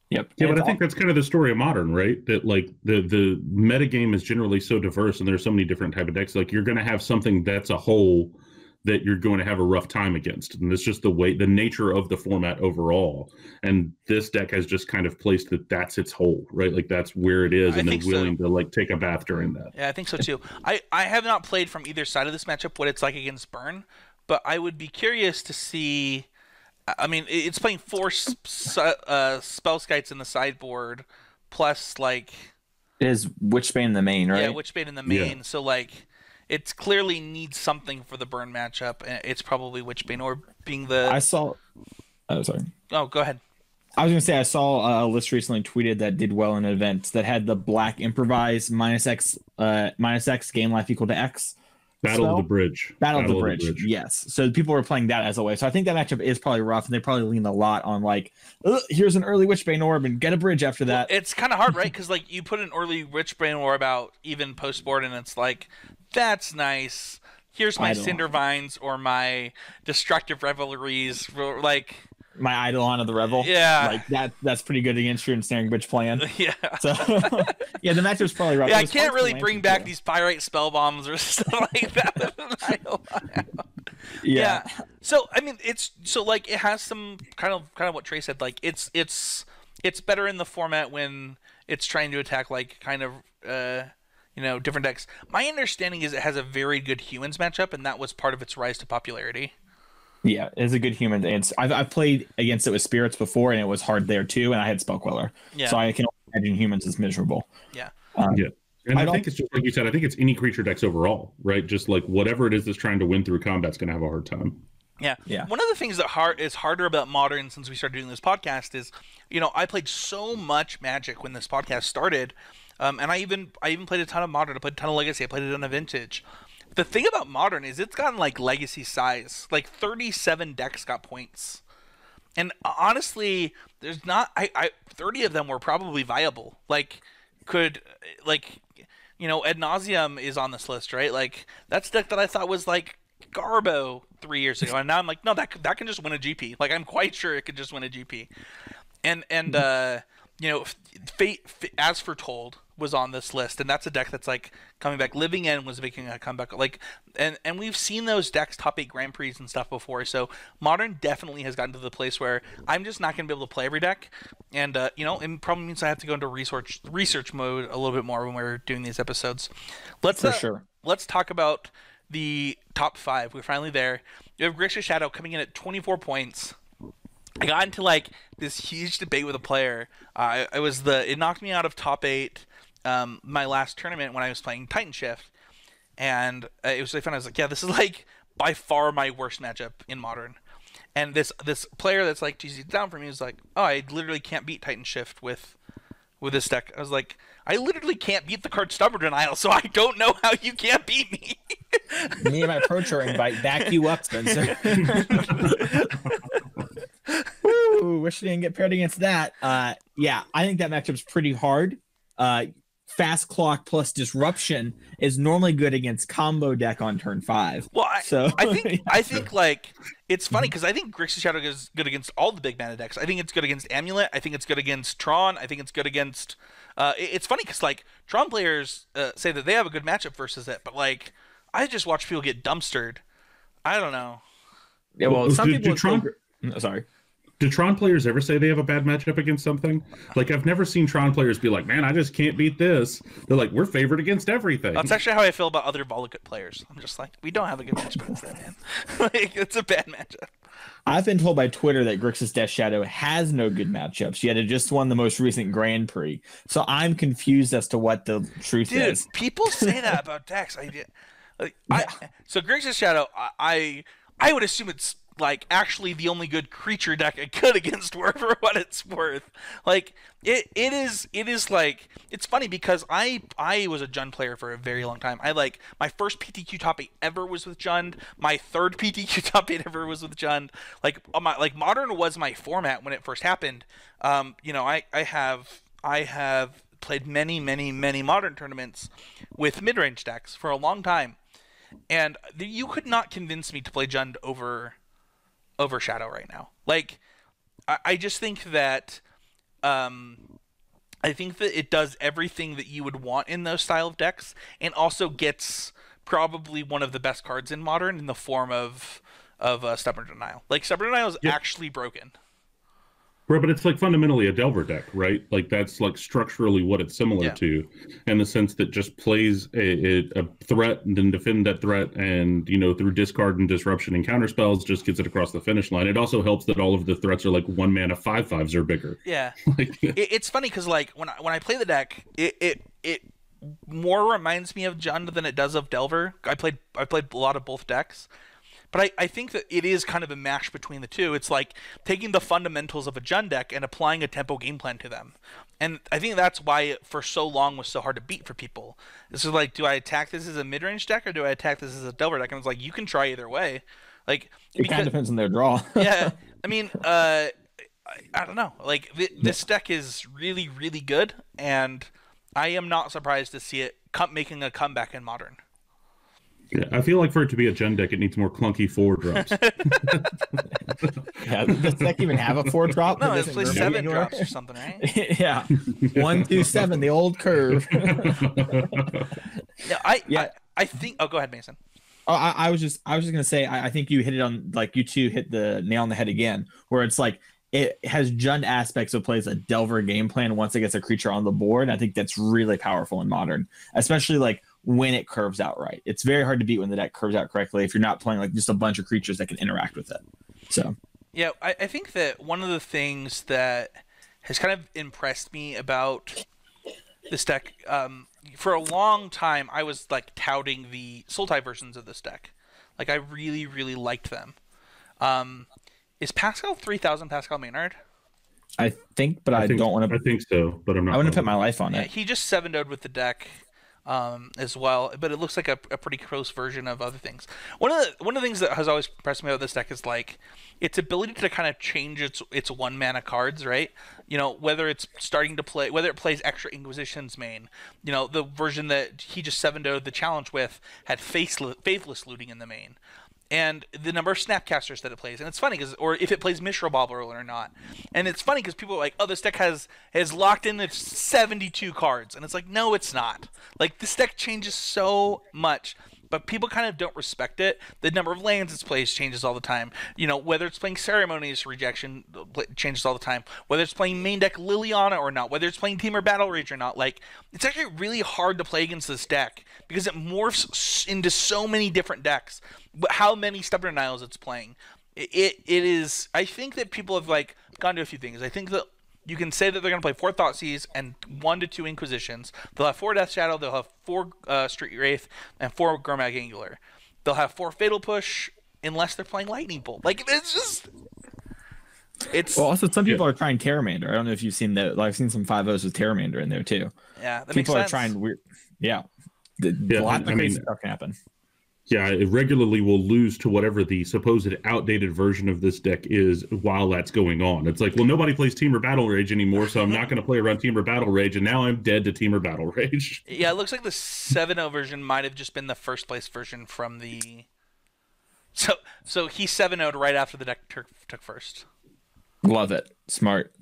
Yep. Yeah, but I think that's kind of the story of Modern, right? That like the meta game is generally so diverse, and there's so many different type of decks. Like you're going to have something that's a whole that you're going to have a rough time against, and it's just the nature of the format overall. And this deck has just kind of placed that's its whole, right? Like that's where it is, and they're willing to like take a bath during that. Yeah, I think so too. I have not played from either side of this matchup what it's like against Burn, but I would be curious to see. I mean, it's playing 4 Spellskites in the sideboard, plus like it is Witchbane in the main, right? Yeah, Witchbane in the main. Yeah. So like, it clearly needs something for the Burn matchup, and it's probably Witchbane or being the. I saw. Oh, sorry. Oh, go ahead. I was gonna say I saw a list recently tweeted that did well in events that had the black improvise -X game life equal to X. Battle of the Bridge. Battle of the Bridge. Yes. So people were playing that as a way. So I think that matchup is probably rough, and they probably lean a lot on like, here's an early Witchbane Orb and get a bridge after that. Well, it's kind of hard, right? Because like you put an early Witchbane Orb out even post board, and it's like, that's nice. Here's my Cinder Vines or my Destructive Revelries, like. My Eidolon of the Revel. Yeah. Like that's pretty good against your Ensnaring Bridge plan. Yeah. So yeah, the matchup's probably rough. Yeah, I can't really bring back these Pyrite Spell Bombs or stuff like that. Yeah. So I mean it has some kind of what Trey said. Like it's better in the format when it's trying to attack like kind of different decks. My understanding is it has a very good humans matchup, and that was part of its rise to popularity. Yeah, it's a good human. And I've played against it with spirits before, and it was hard there too. And I had Spellqueller, so I can imagine humans is miserable. Yeah, And I think it's just like you said. I think it's any creature decks overall, right? Just like whatever it is that's trying to win through combat's going to have a hard time. Yeah. One of the things that is harder about Modern since we started doing this podcast is, I played so much Magic when this podcast started, and I even played a ton of Modern. I played a ton of Legacy. I played a ton of Vintage. The thing about Modern is it's gotten like Legacy size. Like 37 decks got points. And honestly, there's not 30 of them were probably viable. Like Ad Nauseam is on this list, right? Like that's a deck that I thought was like Garbo 3 years ago. And now I'm like, no, that can just win a GP. Like I'm quite sure it could just win a GP. And Fate As Foretold was on this list, and that's a deck that's like coming back. Living End was making a comeback, like, and we've seen those decks top 8 Grand Prix and stuff before. So Modern definitely has gotten to the place where I'm just not going to be able to play every deck, and it probably means I have to go into research mode a little bit more when we're doing these episodes. Let's talk about the top 5. We're finally there. You have Grixis Shadow coming in at 24 points. I got into like this huge debate with a player. It knocked me out of top 8 my last tournament when I was playing Titanshift, and it was really fun. I was like, yeah, this is like by far my worst matchup in Modern. And this player that's like 2 seats down from me was like, oh, I literally can't beat Titanshift with this deck. I was like, I literally can't beat the card Stubborn Denial, so I don't know how you can't beat me. Me and my Pro Tour invite back you up, Spencer. Woo, wish you didn't get paired against that. Yeah, I think that matchup's pretty hard. Fast Clock plus Disruption is normally good against combo deck on turn 5. Well, I think like it's funny because I think Grixis Shadow is good against all the big mana decks. I think it's good against Amulet. I think it's good against Tron. I think it's good against. It's funny because like Tron players say that they have a good matchup versus it, but like I just watch people get dumpstered. I don't know. Yeah, well, some people. Sorry. Do Tron players ever say they have a bad matchup against something? Like, I've never seen Tron players be like, man, I just can't beat this. They're like, we're favored against everything. That's actually how I feel about other Volakut players. I'm just like, we don't have a good matchup against that, man. Like, it's a bad matchup. I've been told by Twitter that Grixis Shadow has no good matchups, yet it just won the most recent Grand Prix. So I'm confused as to what the truth is. Dude, people say that about decks. So Grixis Shadow, I would assume it's like actually the only good creature deck I could against Whir for what it's worth. Like it is like, it's funny because I was a Jund player for a very long time. I like my first PTQ top 8 ever was with Jund. My third PTQ top 8 ever was with Jund. Like Modern was my format when it first happened. I have played many, many, many Modern tournaments with mid-range decks for a long time, and you could not convince me to play Jund over Shadow right now. Like, I just think that it does everything that you would want in those style of decks, and also gets probably one of the best cards in Modern in the form of Stubborn Denial. Like, Stubborn Denial is actually broken. Right, but it's like fundamentally a Delver deck, right? Like, that's like structurally what it's similar to, in the sense that just plays a threat and then defend that threat, and through discard and disruption and counter spells just gets it across the finish line. It also helps that all of the threats are like 1-mana 5/5s or bigger. Yeah, it's funny because like when I play the deck, it more reminds me of Jund than it does of Delver. I played a lot of both decks. But I think that it is kind of a mash between the two. It's like taking the fundamentals of a Jund deck and applying a tempo game plan to them. And I think that's why it for so long was so hard to beat for people. This is like, do I attack this as a mid-range deck or do I attack this as a Delver deck? And it's like, you can try either way. Like, it kind of depends on their draw. Yeah. I mean, I don't know. Like, this deck is really, really good. And I am not surprised to see it making a comeback in Modern. Yeah, I feel like for it to be a Jund deck, it needs more clunky 4-drops. Yeah, does the deck even have a 4-drop? No, it plays 7 drops or something, right? Yeah, 1 through 7, the old curve. I think. Oh, go ahead, Mason. Oh, I was just gonna say, I think you hit it on, like, you two hit the nail on the head again, where it's like it has Jund aspects of plays a Delver game plan once it gets a creature on the board. I think that's really powerful in Modern, especially like when it curves out right. It's very hard to beat when the deck curves out correctly if you're not playing like just a bunch of creatures that can interact with it. So yeah, I think that one of the things that has kind of impressed me about this deck, for a long time I was like touting the Sultai versions of this deck. Like, I really, really liked them. Is Pascal 3000 Pascal Maynard? I think, but I don't want to. I think so, but I'm not. I wouldn't put my life on it. He just 7-0'd with the deck as well, but it looks like a pretty close version of other things. One of the things that has always impressed me about this deck is like its ability to kind of change its 1-mana cards, right? Whether it's starting to play, whether it plays extra Inquisition's main. The version that he just 7-0'd the challenge with had Faithless Looting in the main. And the number of Snapcasters that it plays. And it's funny, or if it plays Mishra Bauble or not. And it's funny because people are like, oh, this deck has locked in its 72 cards. And it's like, no, it's not. Like, this deck changes so much, but people kind of don't respect it. The number of lands it plays changes all the time. Whether it's playing Ceremonious Rejection changes all the time. Whether it's playing main deck Liliana or not. Whether it's playing Temur Battle Rage or not. Like, it's actually really hard to play against this deck because it morphs into so many different decks. How many Stubborn Denials it's playing. It is. I think that people have like gone to a few things. I think that you can say that they're going to play 4 Thoughtseize and 1 to 2 Inquisitions. They'll have 4 Death Shadow. They'll have 4 Street Wraith and 4 Gormag Angular. They'll have 4 Fatal Push unless they're playing Lightning Bolt. Like, it's just. It's well. Also, some people are trying Terramander. I don't know if you've seen that. I've seen some 5-0s with Terramander in there too. Yeah, that people makes are sense. trying weird. Yeah, a lot of crazy stuff can happen. Yeah, it regularly will lose to whatever the supposed outdated version of this deck is while that's going on. It's like, well, nobody plays Temur Battle Rage anymore, so I'm not going to play around Temur Battle Rage, and now I'm dead to Temur Battle Rage. Yeah, it looks like the 7-0 version might have just been the first place version from the... So he 7-0'd right after the deck took first. Love it. Smart.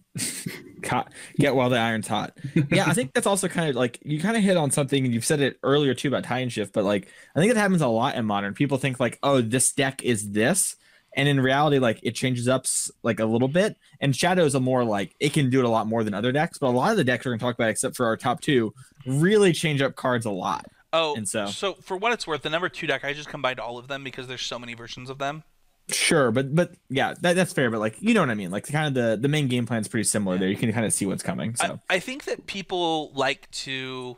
Get while the iron's hot. Yeah, I think that's also kind of like you kind of hit on something, and you've said it earlier too about Titanshift, but like I think it happens a lot in Modern. People think like, oh, this deck is this, and in reality, like it changes up like a little bit. And Shadow's a more like it can do it a lot more than other decks, but a lot of the decks we're gonna talk about, except for our top 2, really change up cards a lot. Oh, and so for what it's worth, the number 2 deck, I just combined all of them because there's so many versions of them. Sure, but yeah, that's fair. But like, you know what I mean? Like, kind of the main game plan is pretty similar there. You can kind of see what's coming. So I think that people like to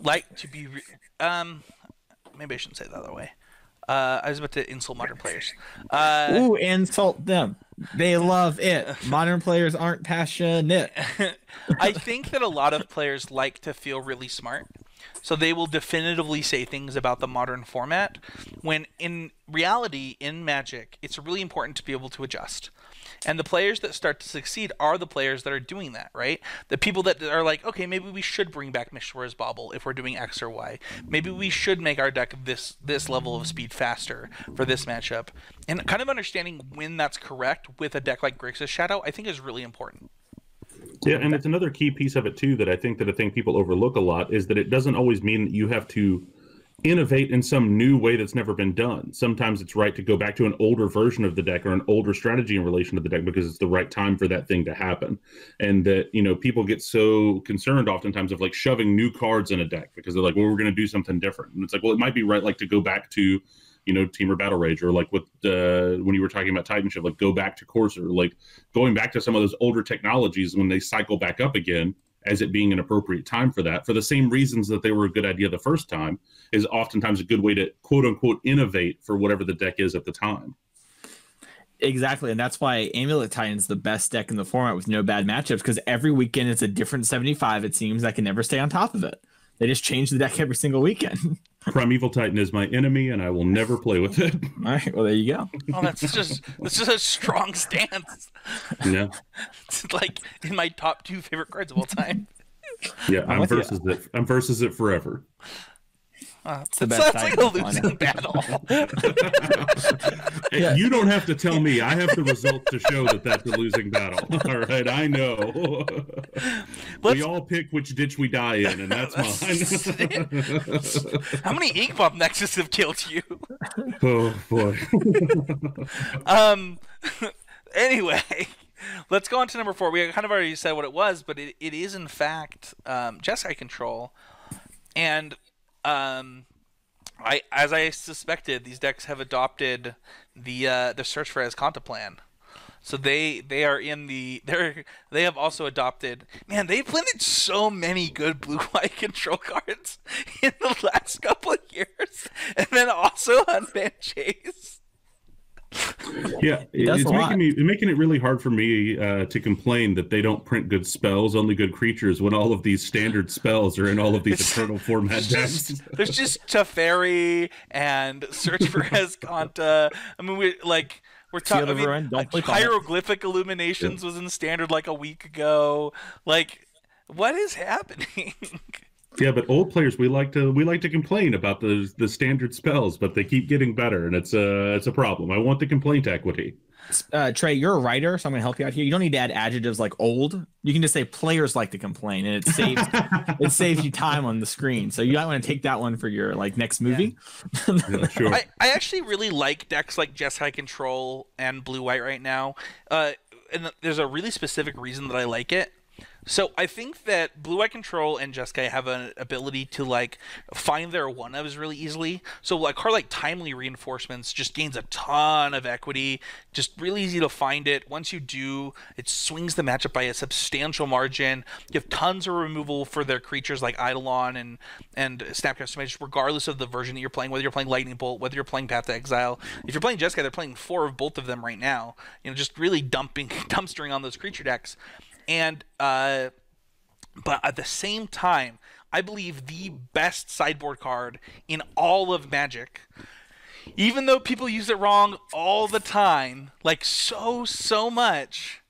be. Maybe I shouldn't say it the other way. I was about to insult Modern players. Ooh, insult them. They love it. Modern players aren't passionate. I think that a lot of players like to feel really smart. So they will definitively say things about the Modern format, when in reality, in Magic, it's really important to be able to adjust. And the players that start to succeed are the players that are doing that, right? The people that are like, okay, maybe we should bring back Mishra's Bauble if we're doing X or Y. Maybe we should make our deck this level of speed faster for this matchup. And kind of understanding when that's correct with a deck like Grixis Shadow, I think is really important. Yeah, and it's another key piece of it too that I think people overlook a lot, is that it doesn't always mean that you have to innovate in some new way that's never been done. Sometimes it's right to go back to an older version of the deck or an older strategy in relation to the deck because it's the right time for that thing to happen. And that, people get so concerned oftentimes of like shoving new cards in a deck because they're like, well, we're going to do something different. And it's like, well, it might be right like to go back to Team Battle Rage, or like with when you were talking about Titanshift, like go back to Courser, like going back to some of those older technologies when they cycle back up again as it being an appropriate time for that, for the same reasons that they were a good idea the first time, is oftentimes a good way to quote unquote innovate for whatever the deck is at the time. Exactly, and that's why Amulet Titan is the best deck in the format with no bad matchups, because every weekend it's a different 75, it seems. I can never stay on top of it. They just change the deck every single weekend. Primeval Titan is my enemy, and I will never play with it. All right, well, there you go. Oh, that's just a strong stance. Yeah. It's like in my top 2 favorite cards of all time. Yeah, I'm versus it forever. It's like a losing battle. Hey, you don't have to tell me. I have the results to show that that's a losing battle. All right, I know. We all pick which ditch we die in, and that's mine. How many Ink Bomb Nexus have killed you? Oh, boy. Anyway, let's go on to number 4. We kind of already said what it was, but it is, in fact, Jeskai control. And as I suspected, these decks have adopted the search for Azcanta plan. So they have also adopted. Man, they planted so many good blue-white control cards in the last couple of years, and then also Unbanned Chase. Yeah, it's making it really hard for me to complain that they don't print good spells, only good creatures, when all of these standard spells are in all of these eternal format decks. There's just Teferi and Search for Azcanta. I mean, we're talking. Hieroglyphic Illuminations was in standard like a week ago. Like, what is happening? Yeah, but old players, we like to complain about the standard spells, but they keep getting better, and it's a problem. I want the complaint equity. Trey, you're a writer, so I'm going to help you out here. You don't need to add adjectives like old. You can just say players like to complain, and it saves you time on the screen. So you might want to take that one for your like next movie. Yeah, sure. I actually really like decks like Jeskai Control and Blue White right now, and there's a really specific reason that I like it. So I think that Blue Eye Control and Jeskai have an ability to like find their one-ofs really easily. So like card like Timely Reinforcements just gains a ton of equity, just really easy to find it. Once you do, it swings the matchup by a substantial margin. You have tons of removal for their creatures like Eidolon and Snapcaster Mage, regardless of the version that you're playing, whether you're playing Lightning Bolt, whether you're playing Path to Exile. If you're playing Jeskai, they're playing 4 of both of them right now. Just really dumpstering on those creature decks. And but at the same time, I believe the best sideboard card in all of Magic, even though people use it wrong all the time, like so much,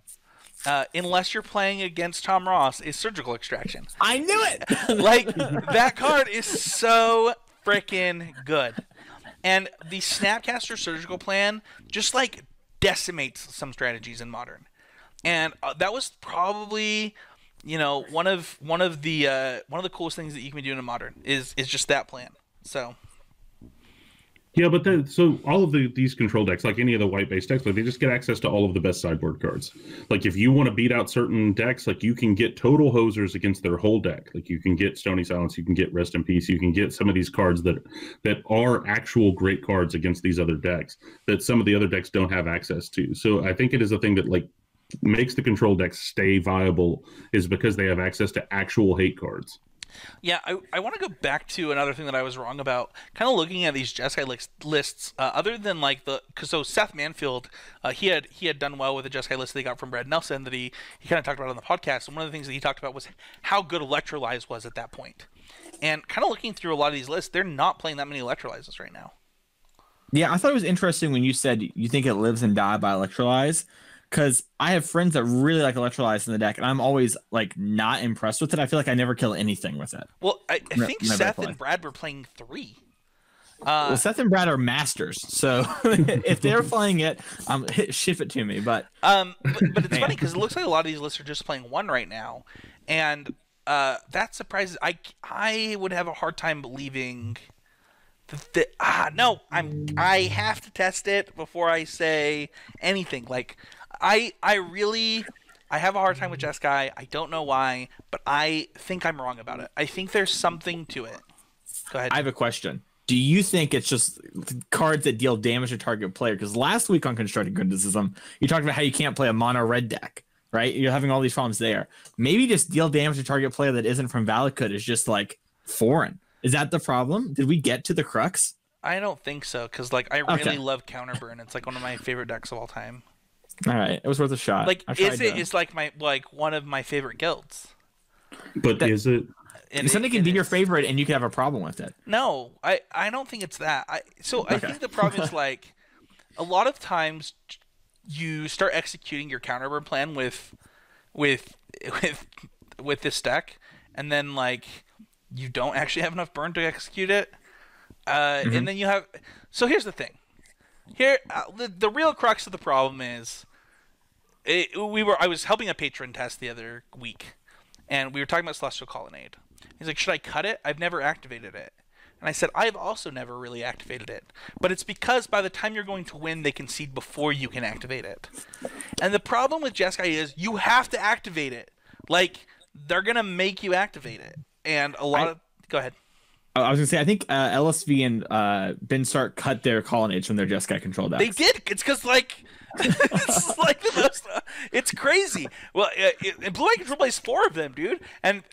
unless you're playing against Tom Ross, is Surgical Extraction. I knew it! Like, that card is so freaking good. And the Snapcaster Surgical Plan just, like, decimates some strategies in Modern. And that was probably, one of the coolest things that you can be doing in Modern is just that plan. So. Yeah, but so all of these control decks, like any of the white-based decks, like they just get access to all of the best sideboard cards. Like if you want to beat out certain decks, like you can get total hosers against their whole deck. Like you can get Stony Silence, you can get Rest in Peace, you can get some of these cards that are actual great cards against these other decks that some of the other decks don't have access to. So I think it is a thing that like makes the control decks stay viable is because they have access to actual hate cards. Yeah, I want to go back to another thing that I was wrong about. Kind of looking at these Jeskai lists, other than like so Seth Manfield, he had done well with the Jeskai list that he got from Brad Nelson that he kind of talked about on the podcast. And one of the things that he talked about was how good Electrolyze was at that point. And kind of looking through a lot of these lists, they're not playing that many electrolyzes right now. Yeah, I thought it was interesting when you said you think it lives and dies by electrolyze, because I have friends that really like electrolyze in the deck, and I'm always like not impressed with it. I feel like I never kill anything with it. Well, I think Seth and Brad were playing 3. Well, Seth and Brad are masters, so if they're playing it, ship it to me. But it's funny because it looks like a lot of these lists are just playing 1 right now, and that surprises. I would have a hard time believing that. I have to test it before I say anything. Like I have a hard time with Jeskai. I don't know why, but I think I'm wrong about it. I think there's something to it. Go ahead. I have a question. Do you think it's just cards that deal damage to target player? Because last week on Constructed Criticism, you talked about how you can't play a mono red deck, right? You're having all these problems there. Maybe just deal damage to target player that isn't from Valakut is just like foreign. Is that the problem? Did we get to the crux? I don't think so, because like I really love Counterburn. It's like one of my favorite decks of all time. All right, it was worth a shot. Like, it's like one of my favorite guilds. But is it? Something can be your favorite, and you can have a problem with it. No, I don't think it's that. I think the problem is like a lot of times you start executing your Counterburn plan with this deck, and then like you don't actually have enough burn to execute it, and then you have. So here's the thing. Here, the real crux of the problem is, I was helping a patron test the other week, and we were talking about Celestial Colonnade. He's like, should I cut it? I've never activated it. And I said, I've also never really activated it. But it's because by the time you're going to win, they concede before you can activate it. And the problem with Jeskai is you have to activate it. Like, they're going to make you activate it. And a lot of... Go ahead. I was going to say, I think LSV and Ben Stark cut their Colonnades from their Jeskai control decks. They did. It's because, like... it's like the most. It's crazy. Well, Blue Eye Control plays 4 of them, dude. And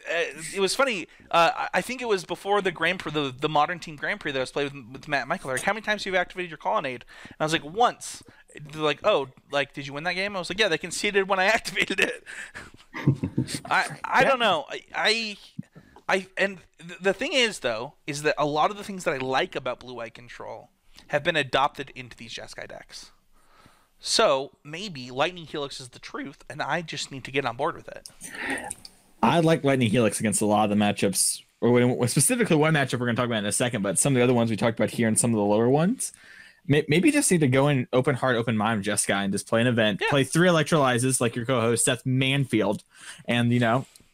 it was funny. I think it was before the Grand Prix, the modern team Grand Prix that I was playing with Matt and Michael. Like, how many times have you activated your Colonnade? And I was like, once. They're like, oh, like, did you win that game? I was like, yeah, they conceded when I activated it. I don't know. And the thing is, though, is that a lot of the things that I like about Blue Eye Control have been adopted into these Jeskai decks. So maybe Lightning Helix is the truth, and I just need to get on board with it. I like Lightning Helix against a lot of the matchups, or specifically one matchup we're going to talk about in a second, but some of the other ones we talked about here and some of the lower ones. Maybe just need to go in open heart, open mind, Jeskai, and just play an event. Yeah. Play 3 electrolyzes like your co-host, Seth Manfield, and,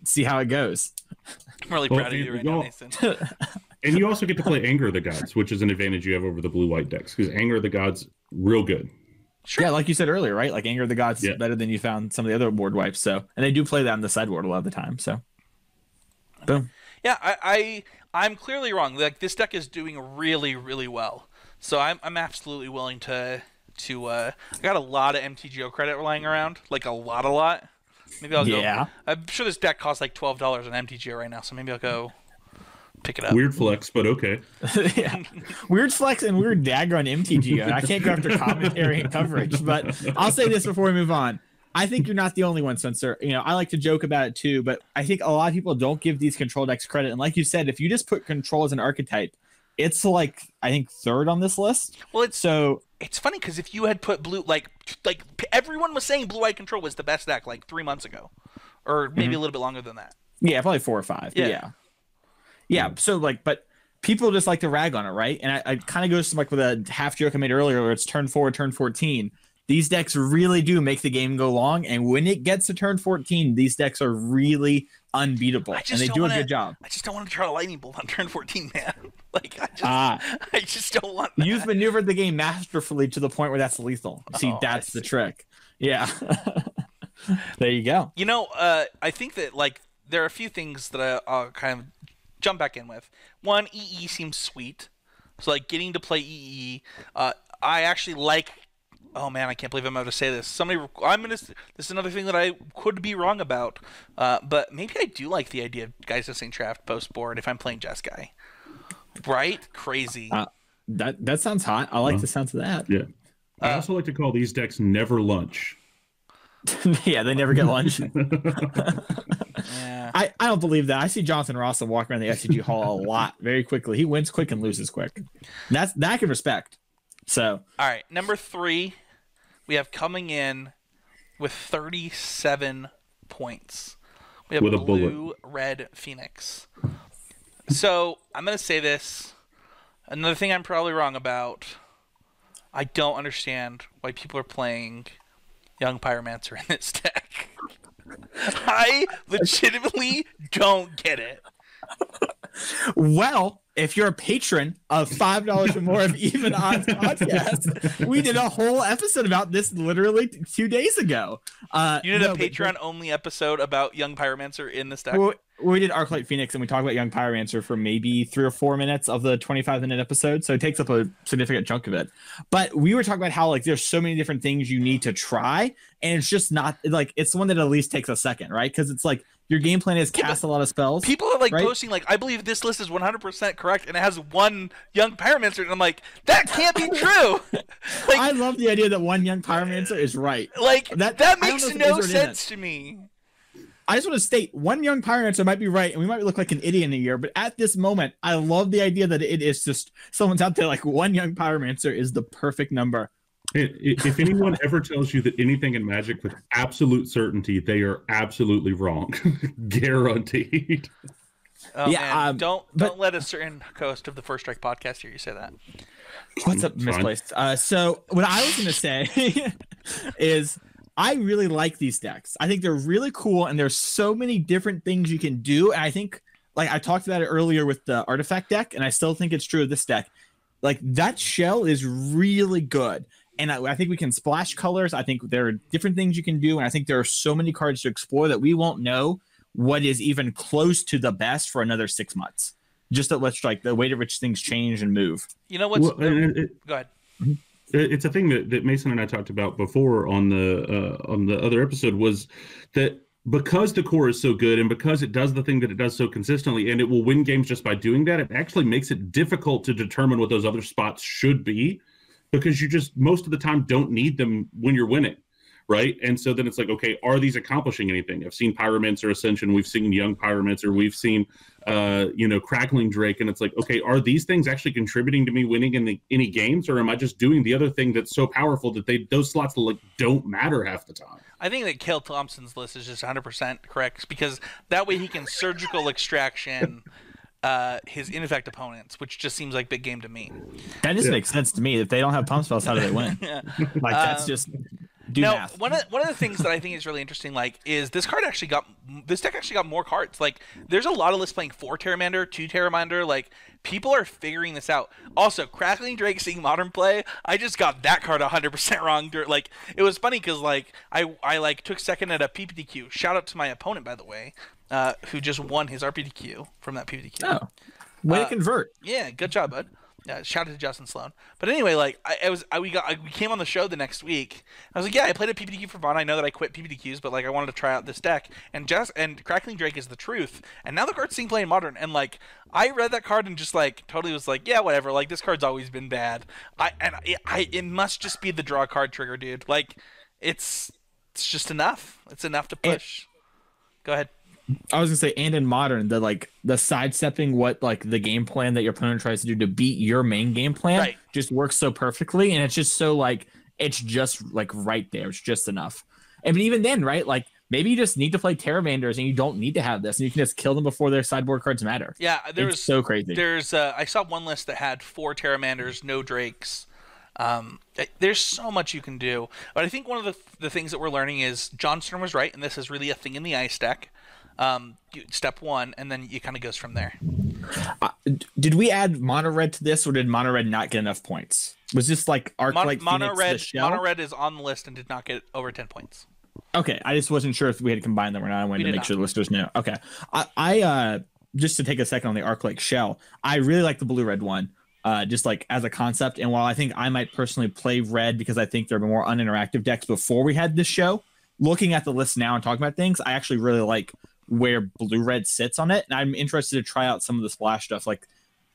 see how it goes. I'm really proud of you right now, Nathan. And you also get to play Anger of the Gods, which is an advantage you have over the blue-white decks, because Anger of the Gods, real good. Sure. Yeah, like you said earlier, right? Like Anger of the Gods is better than you found some of the other board wipes. So, and they do play that on the sideboard a lot of the time. So, boom. Yeah, I'm clearly wrong. Like, this deck is doing really, really well. So I'm absolutely willing to I got a lot of MTGO credit lying around, like a lot. Maybe I'll go. I'm sure this deck costs like $12 on MTGO right now. So maybe I'll go pick it up. Weird flex, but okay. Yeah. Weird flex and weird dagger on MTGO. I can't go after commentary and coverage, but I'll say this before we move on. I think you're not the only one, Spencer. I like to joke about it too, but I think a lot of people don't give these control decks credit. And like you said, if you just put control as an archetype, it's like, I think 3rd on this list. Well, it's funny because if you had put blue, like everyone was saying Blue Eye Control was the best deck like 3 months ago, or maybe a little bit longer than that. Yeah, probably 4 or 5. Yeah. So but people just like to rag on it, right? And I kind of goes to like with a half joke I made earlier, where it's turn 4, turn 14. These decks really do make the game go long, and when it gets to turn 14, these decks are really unbeatable, and they do a good job. I just don't want to try a lightning bolt on turn 14, man. Like I just don't want that. You've maneuvered the game masterfully to the point where that's lethal. See, that's the trick. Yeah. There you go. I think that like there are a few things that I'll kind of jump back in with. One, EE seems sweet. So like getting to play EE, I actually like. Oh man, I can't believe I'm about to say this. This is another thing that I could be wrong about, but maybe I do like the idea of guys missing draft post board if I'm playing Jeskai. Right? Crazy. That sounds hot. I like the sound of that. Yeah. I also like to call these decks never lunch. Yeah, they never get lunch. Yeah. I don't believe that. I see Jonathan Ross walking around the SCG hall a lot, very quickly. He wins quick and loses quick. That I can respect. So, all right, number 3, we have coming in with 37 points. We have With a Blue Red Phoenix. So I'm gonna say this. Another thing I'm probably wrong about. I don't understand why people are playing Young Pyromancer in this deck. I legitimately don't get it. well, if you're a patron of $5 or more of Even Odds Podcast, we did a whole episode about this literally 2 days ago. You did a Patreon-only episode about Young Pyromancer in this deck? We did Arclight Phoenix, and we talked about Young Pyromancer for maybe 3 or 4 minutes of the 25-minute episode, so it takes up a significant chunk of it. But we were talking about how like there's so many different things you need to try, and it's just not like it's the one that at least takes a second, right? Because it's like your game plan is cast a lot of spells. People are like right? posting like, I believe this list is 100% correct, and it has one Young Pyromancer, and I'm like, that can't be true. Like, I love the idea that one Young Pyromancer is right. Like that makes no sense to me. I just want to state one Young Pyromancer might be right, and we might look like an idiot in a year, but at this moment, I love the idea that it is just someone's out there like one Young Pyromancer is the perfect number. If anyone ever tells you that anything in Magic with absolute certainty, they are absolutely wrong. Guaranteed. Oh, yeah, don't let a certain host of the First Strike podcast hear you say that. What's up, misplaced? So what I was going to say is I really like these decks. I think they're really cool, and there's so many different things you can do. And I think, like I talked about it earlier with the artifact deck, and I still think it's true of this deck. Like that shell is really good. And I think we can splash colors. I think there are different things you can do. And I think there are so many cards to explore that we won't know what is even close to the best for another 6 months. Just that let's like the way to which things change and move. You know what's go ahead. It's a thing that Mason and I talked about before on the other episode was that because the core is so good and because it does the thing that it does so consistently and it will win games just by doing that, it actually makes it difficult to determine what those other spots should be. Because you just most of the time don't need them when you're winning, right? And so then it's like, okay, are these accomplishing anything? I've seen Pyromancer Ascension, we've seen Young Pyromancer, we've seen, Crackling Drake, and it's like, okay, are these things actually contributing to me winning in any games, or am I just doing the other thing that's so powerful that those slots like don't matter half the time? I think that Cale Thompson's list is just 100% correct because that way he can surgical extraction his ineffect opponents, which just seems like big game to me. That just makes sense to me. If they don't have pump spells, how do they win? Like that's just math. One of the things that I think is really interesting, like, is this deck actually got more cards. Like, there's a lot of lists playing 4 Terramander, 2 Terramander. Like, people are figuring this out. Also, Crackling Drake seeing Modern play, I just got that card 100% wrong. Like, it was funny because like I like took second at a PPTQ. Shout out to my opponent, by the way. Who just won his RPTQ from that PPTQ. Oh, way to convert. Yeah, good job, bud. Shout out to Justin Sloan. But anyway, like we came on the show the next week. I was like, yeah, I played a PPTQ for fun. I know that I quit PPTQs, but like I wanted to try out this deck. And Crackling Drake is the truth. And now the card's seeing play in Modern. And like I read that card and just like totally was like, yeah, whatever. Like this card's always been bad. It must just be the draw card trigger, dude. Like it's just enough. It's enough to push. Go ahead. I was gonna say, and in Modern, the sidestepping what like the game plan that your opponent tries to do to beat your main game plan just works so perfectly, and it's just so like it's just like right there. It's just enough. And but even then, right? Like maybe you just need to play Terramanders, and you don't need to have this, and you can just kill them before their sideboard cards matter. Yeah, it's so crazy. I saw one list that had 4 Terramanders, no Drakes. There's so much you can do, but I think one of the things that we're learning is Johnston was right, and this is really a thing in the ice deck. Step 1, and then it kind of goes from there. Did we add Mono Red to this, or did Mono Red not get enough points? Was this like Arclight Mono Phoenix? Mono Red is on the list and did not get over 10 points. Okay, I just wasn't sure if we had combined them or not. I wanted to make sure the listeners knew. Okay, I just to take a second on the Arclight Shell, I really like the blue red one. Just like as a concept, and while I think I might personally play red because I think there are more uninteractive decks before we had this show, looking at the list now and talking about things, I actually really like where blue red sits on it, and I'm interested to try out some of the splash stuff. Like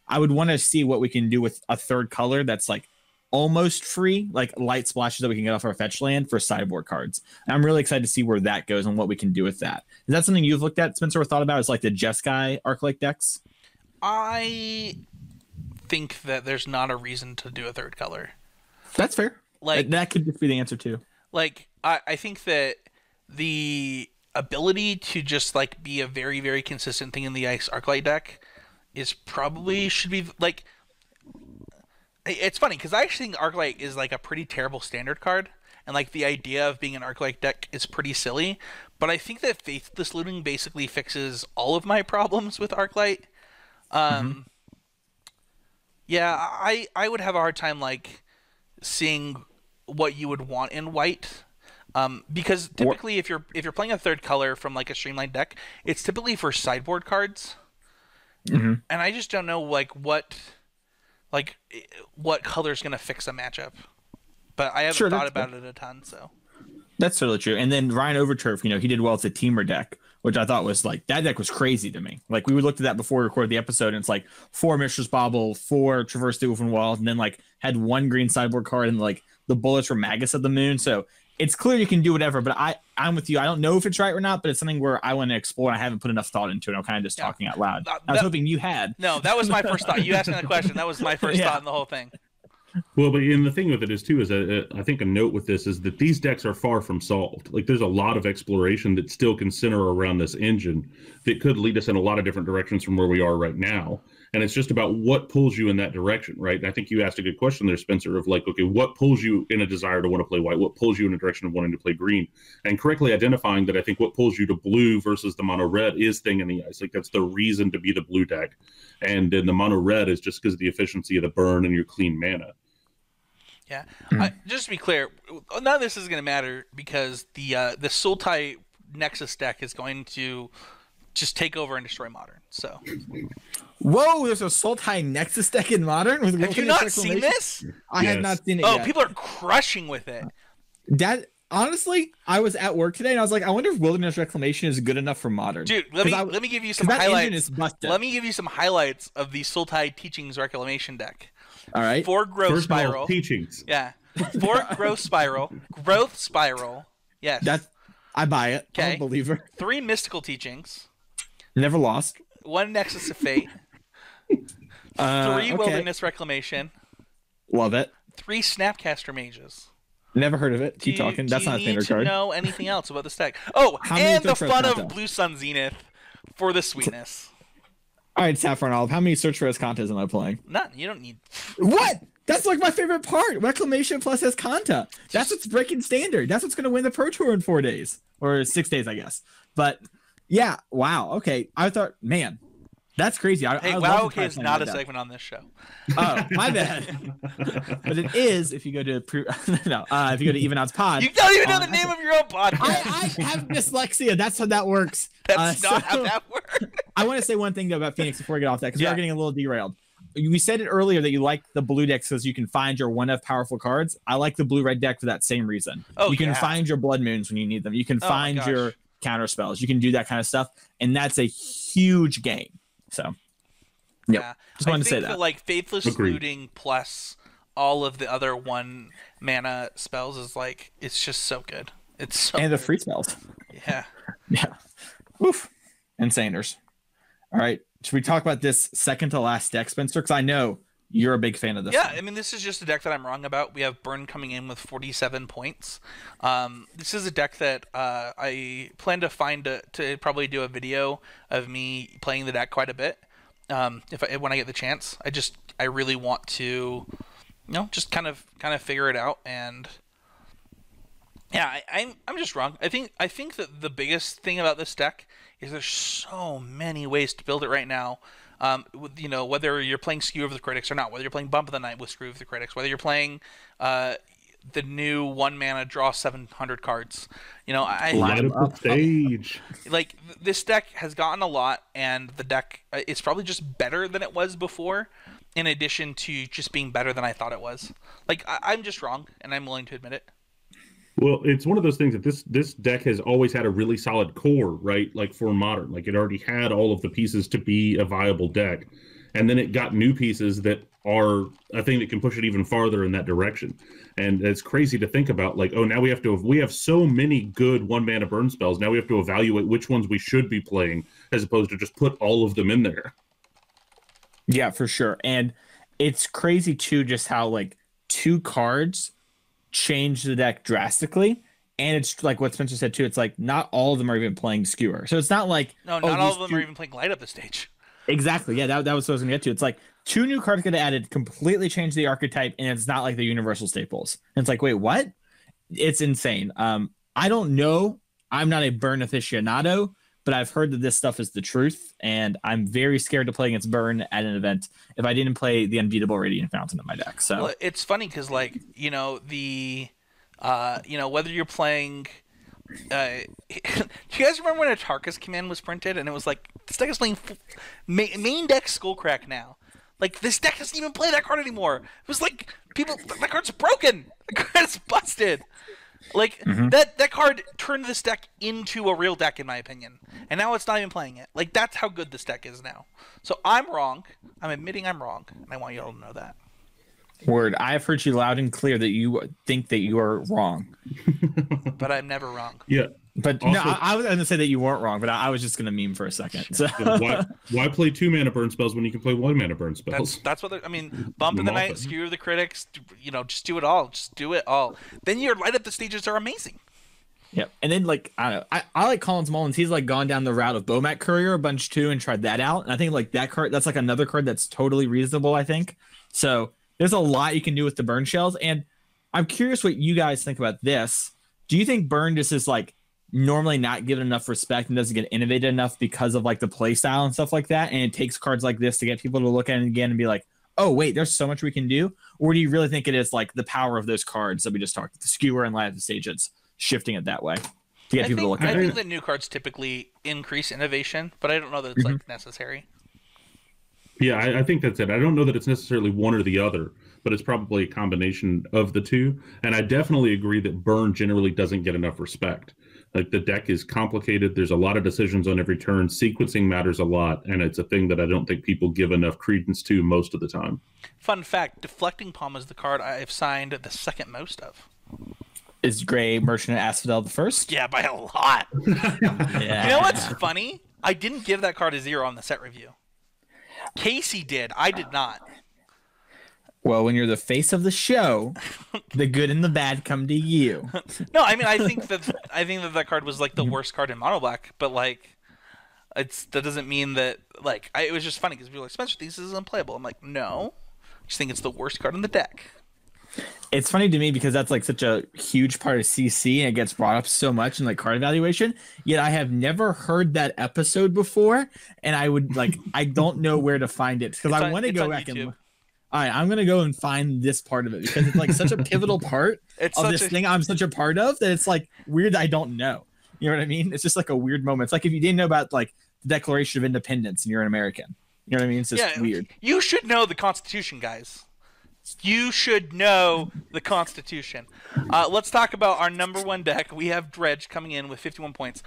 I would want to see what we can do with a third color that's like almost free, like light splashes that we can get off our fetch land for sideboard cards. And I'm really excited to see where that goes and what we can do with that. Is that something you've looked at, Spencer, or thought about? Is like the Jeskai Arc-like decks? I think that there's not a reason to do a third color. That's fair. Like that could just be the answer too. Like I think that the ability to just like be a very, very consistent thing in the ice Arclight deck is probably should be like. It's funny because I actually think Arclight is like a pretty terrible standard card, and like the idea of being an Arclight deck is pretty silly. But I think that Faithless Looting basically fixes all of my problems with Arclight. Yeah, I would have a hard time like seeing what you would want in white, because typically if you're playing a third color from like a streamlined deck, it's typically for sideboard cards, and I just don't know what color is gonna fix a matchup. But I haven't thought about it a ton, so. That's totally true. And then Ryan Overturf, he did well with the Teamer deck, which I thought was like, that deck was crazy to me. Like we looked at that before we recorded the episode, and it's like 4 Mishra's Bauble, 4 Traverse the Open Wall, and then like had 1 green sideboard card, and like the bullets were Magus of the Moon. So it's clear you can do whatever, but I'm with you. I don't know if it's right or not, but it's something where I want to explore. I haven't put enough thought into it. I'm kind of just talking out loud. I was hoping you had. No, that was my first thought. You asked me that question. That was my first thought in the whole thing. Well, but and the thing with it is too is I think a note with this is that these decks are far from solved. Like there's a lot of exploration that still can center around this engine that could lead us in a lot of different directions from where we are right now. And it's just about what pulls you in that direction, right? And I think you asked a good question there, Spencer, of like, okay, what pulls you in a desire to want to play white? What pulls you in a direction of wanting to play green? And correctly identifying that I think what pulls you to blue versus the mono red is Thing in the Ice. Like that's the reason to be the blue deck. And then the mono red is just because of the efficiency of the burn and your clean mana. Yeah. Just to be clear, none of this is going to matter because the Sultai Nexus deck is going to just take over and destroy Modern. So. Whoa! There's a Sultai Nexus deck in Modern. Have you not seen this? I have not seen it. Oh, yet. People are crushing with it. That honestly, I was at work today and I was like, I wonder if Wilderness Reclamation is good enough for Modern. Dude, let me give you some highlights. Let me give you some highlights of the Sultai Teachings Reclamation deck. All right. 4 Growth Spiral. Teachings. Yeah. 4 Growth Spiral. Growth Spiral. Yes. I buy it. Okay. I'm a believer. 3 Mystical Teachings. Never lost. 1 Nexus of Fate. 3 Wilderness Reclamation. Love it. 3 Snapcaster Mages. Never heard of it. Keep talking. That's not a standard card. Do you need to know anything else about this deck? Oh, and the fun of Blue Sun Zenith for the sweetness. All right, Saffron Olive. How many Search for Escanta am I playing? None. You don't need. What? That's like my favorite part. Reclamation plus Escanta. That's what's breaking standard. That's what's going to win the Pro Tour in 4 days or 6 days, I guess. But yeah, wow. Okay, I thought, man, that's crazy. Hey, wow, okay, is not a segment on this show. Oh, my bad. But it is if you go to if you go to Even Odds Pod. You don't even know the name of your own podcast. I have dyslexia. That's how that works. That's not how that works. I want to say one thing though about Phoenix before we get off that because we're getting a little derailed. We said it earlier that you like the blue deck because you can find your 1F powerful cards. I like the blue-red deck for that same reason. You can find your Blood Moons when you need them. You can find your counter spells. You can do that kind of stuff, and that's a huge game. So, yeah, just wanted to say that. Like Faithless Looting plus all of the other 1 mana spells is like it's just so good. It's so and the free spells. Yeah. Woof. Insaners. All right. Should we talk about this second to last deck, Spencer? Because I know you're a big fan of this. Yeah, I mean, this is just a deck that I'm wrong about. We have Burn coming in with 47 points. This is a deck that I plan to to probably do a video of me playing the deck quite a bit when I get the chance. I really want to, just kind of figure it out. And yeah, I'm just wrong. I think that the biggest thing about this deck is there's so many ways to build it right now. Whether you're playing Skew of the Critics or not, whether you're playing Bump of the Night with Screw of the Critics, whether you're playing the new 1 mana draw 700 cards. Light up the stage. Like this deck has gotten a lot, and the deck is probably just better than it was before. In addition to just being better than I thought it was. Like I'm just wrong, and I'm willing to admit it. Well, it's one of those things that this deck has always had a really solid core, right? Like for Modern, like it already had all of the pieces to be a viable deck. and then it got new pieces that are a thing that can push it even farther in that direction. And it's crazy to think about, like, oh, now we have so many good 1-mana burn spells. Now we have to evaluate which ones we should be playing, as opposed to just put all of them in there. Yeah, for sure. And it's crazy too, just how like 2 cards change the deck drastically. And it's like what Spencer said too. It's like not all of them are even playing Skewer. So it's not like not all of them are even playing Light Up the Stage. Exactly. Yeah, that was what I was going to get to. It's like 2 new cards get added, completely change the archetype, and it's not like the universal staples. And it's like, wait, what? It's insane. I don't know. I'm not a burn aficionado, but I've heard that this stuff is the truth, and I'm very scared to play against burn at an event if I didn't play the Unbeatable Radiant Fountain in my deck. So well, it's funny because, like, you know, whether you're playing. Do you guys remember when Atarka's command was printed and it was like, this deck is playing main deck Skullcrack now? Like, this deck doesn't even play that card anymore. It was like, that card's broken. The card's busted. Like, that card turned this deck into a real deck, in my opinion. And now it's not even playing it. Like, that's how good this deck is now. So I'm wrong. I'm admitting I'm wrong. And I want you all to know that. Word, I have heard you loud and clear that you think that you are wrong. But I'm never wrong. Yeah. But also, no, I was going to say that you weren't wrong, but I was just going to meme for a second. So. Why play 2-mana burn spells when you can play 1-mana burn spells? That's what I mean. Bump in the night, Skewer the critics. Just do it all. Just do it all. Then your Light Up the Stages are amazing. Yep. And then, like, I don't know. I like Collins Mullins. He's like gone down the route of Bomat Courier a bunch too and tried that out. And I think like that card, that's like another card that's totally reasonable, I think. So there's a lot you can do with the burn shells. And I'm curious what you guys think about this. Do you think burn just is like normally not given enough respect and doesn't get innovated enough because of like the play style and stuff like that? And it takes cards like this to get people to look at it again and be like, oh, wait, there's so much we can do? Or do you really think it is like the power of those cards that we just talked about, the Skewer and Light Up the Stage, it's shifting it that way to get people to look at it? I think the new cards typically increase innovation, but I don't know that it's like necessary. Yeah, I think that's it. I don't know that it's necessarily one or the other, but it's probably a combination of the two. And I definitely agree that burn generally doesn't get enough respect. Like, the deck is complicated. There's a lot of decisions on every turn. Sequencing matters a lot, and it's a thing that I don't think people give enough credence to most of the time. Fun fact, Deflecting Palm is the card I've signed the second most of. Is Gray Merchant Asphodel the first? Yeah, by a lot. Yeah. You know what's funny? I didn't give that card a 0 on the set review. Casey did. I did not. Well, when you're the face of the show, the good and the bad come to you. No, I mean, I think that card was like the worst card in Mono Black, but like, that doesn't mean that like it was just funny because people were like, Spencer, this is unplayable. I'm like, no, I just think it's the worst card in the deck. It's funny to me because that's like such a huge part of CC and it gets brought up so much in like card evaluation. Yet I have never heard that episode before, and I would like I don't know where to find it because I want to go back and. All right, I'm gonna go and find this part of it because it's like such a pivotal part of this thing I'm such a part of that it's like weird. I don't know. You know what I mean? It's just like a weird moment. It's like if you didn't know about like the Declaration of Independence and you're an American. You know what I mean? It's just weird. You should know the Constitution, guys. You should know the Constitution. Let's talk about our number one deck. We have Dredge coming in with 51 points.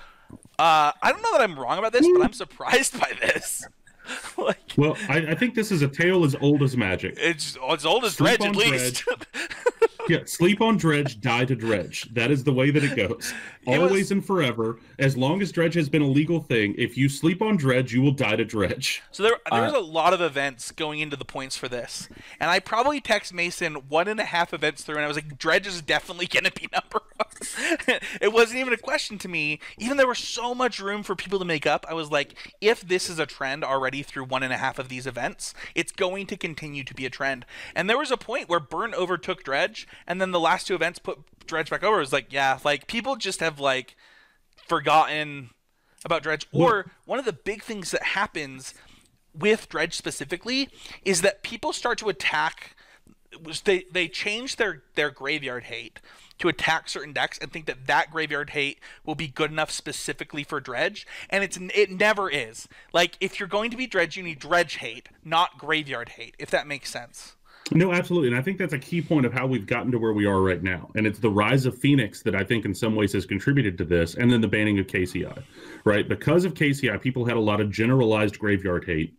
I don't know that I'm wrong about this, but I'm surprised by this. Well, I think this is a tale as old as Magic. It's as old as Dredge, at least. Yeah, sleep on Dredge, die to Dredge. That is the way that it goes. Always and forever. As long as Dredge has been a legal thing, if you sleep on Dredge, you will die to Dredge. So there was a lot of events going into the points for this. And I probably text Mason 1.5 events through, and I was like, Dredge is definitely going to be number one. It wasn't even a question to me. Even there was so much room for people to make up, I was like, if this is a trend already through 1.5 of these events, it's going to continue to be a trend. And there was a point where Burn overtook Dredge, and then the last 2 events put Dredge back over. It was like, yeah, like people just have like forgotten about Dredge. Or one of the big things that happens with Dredge specifically is that people start to attack. They change their graveyard hate to attack certain decks and think that graveyard hate will be good enough specifically for Dredge, and it never is. Like, if you're going to be Dredge, you need Dredge hate, not graveyard hate, if that makes sense. No, absolutely. And I think that's a key point of how we've gotten to where we are right now. And it's the rise of Phoenix that I think in some ways has contributed to this, and then the banning of KCI, right? Because of KCI, people had a lot of generalized graveyard hate.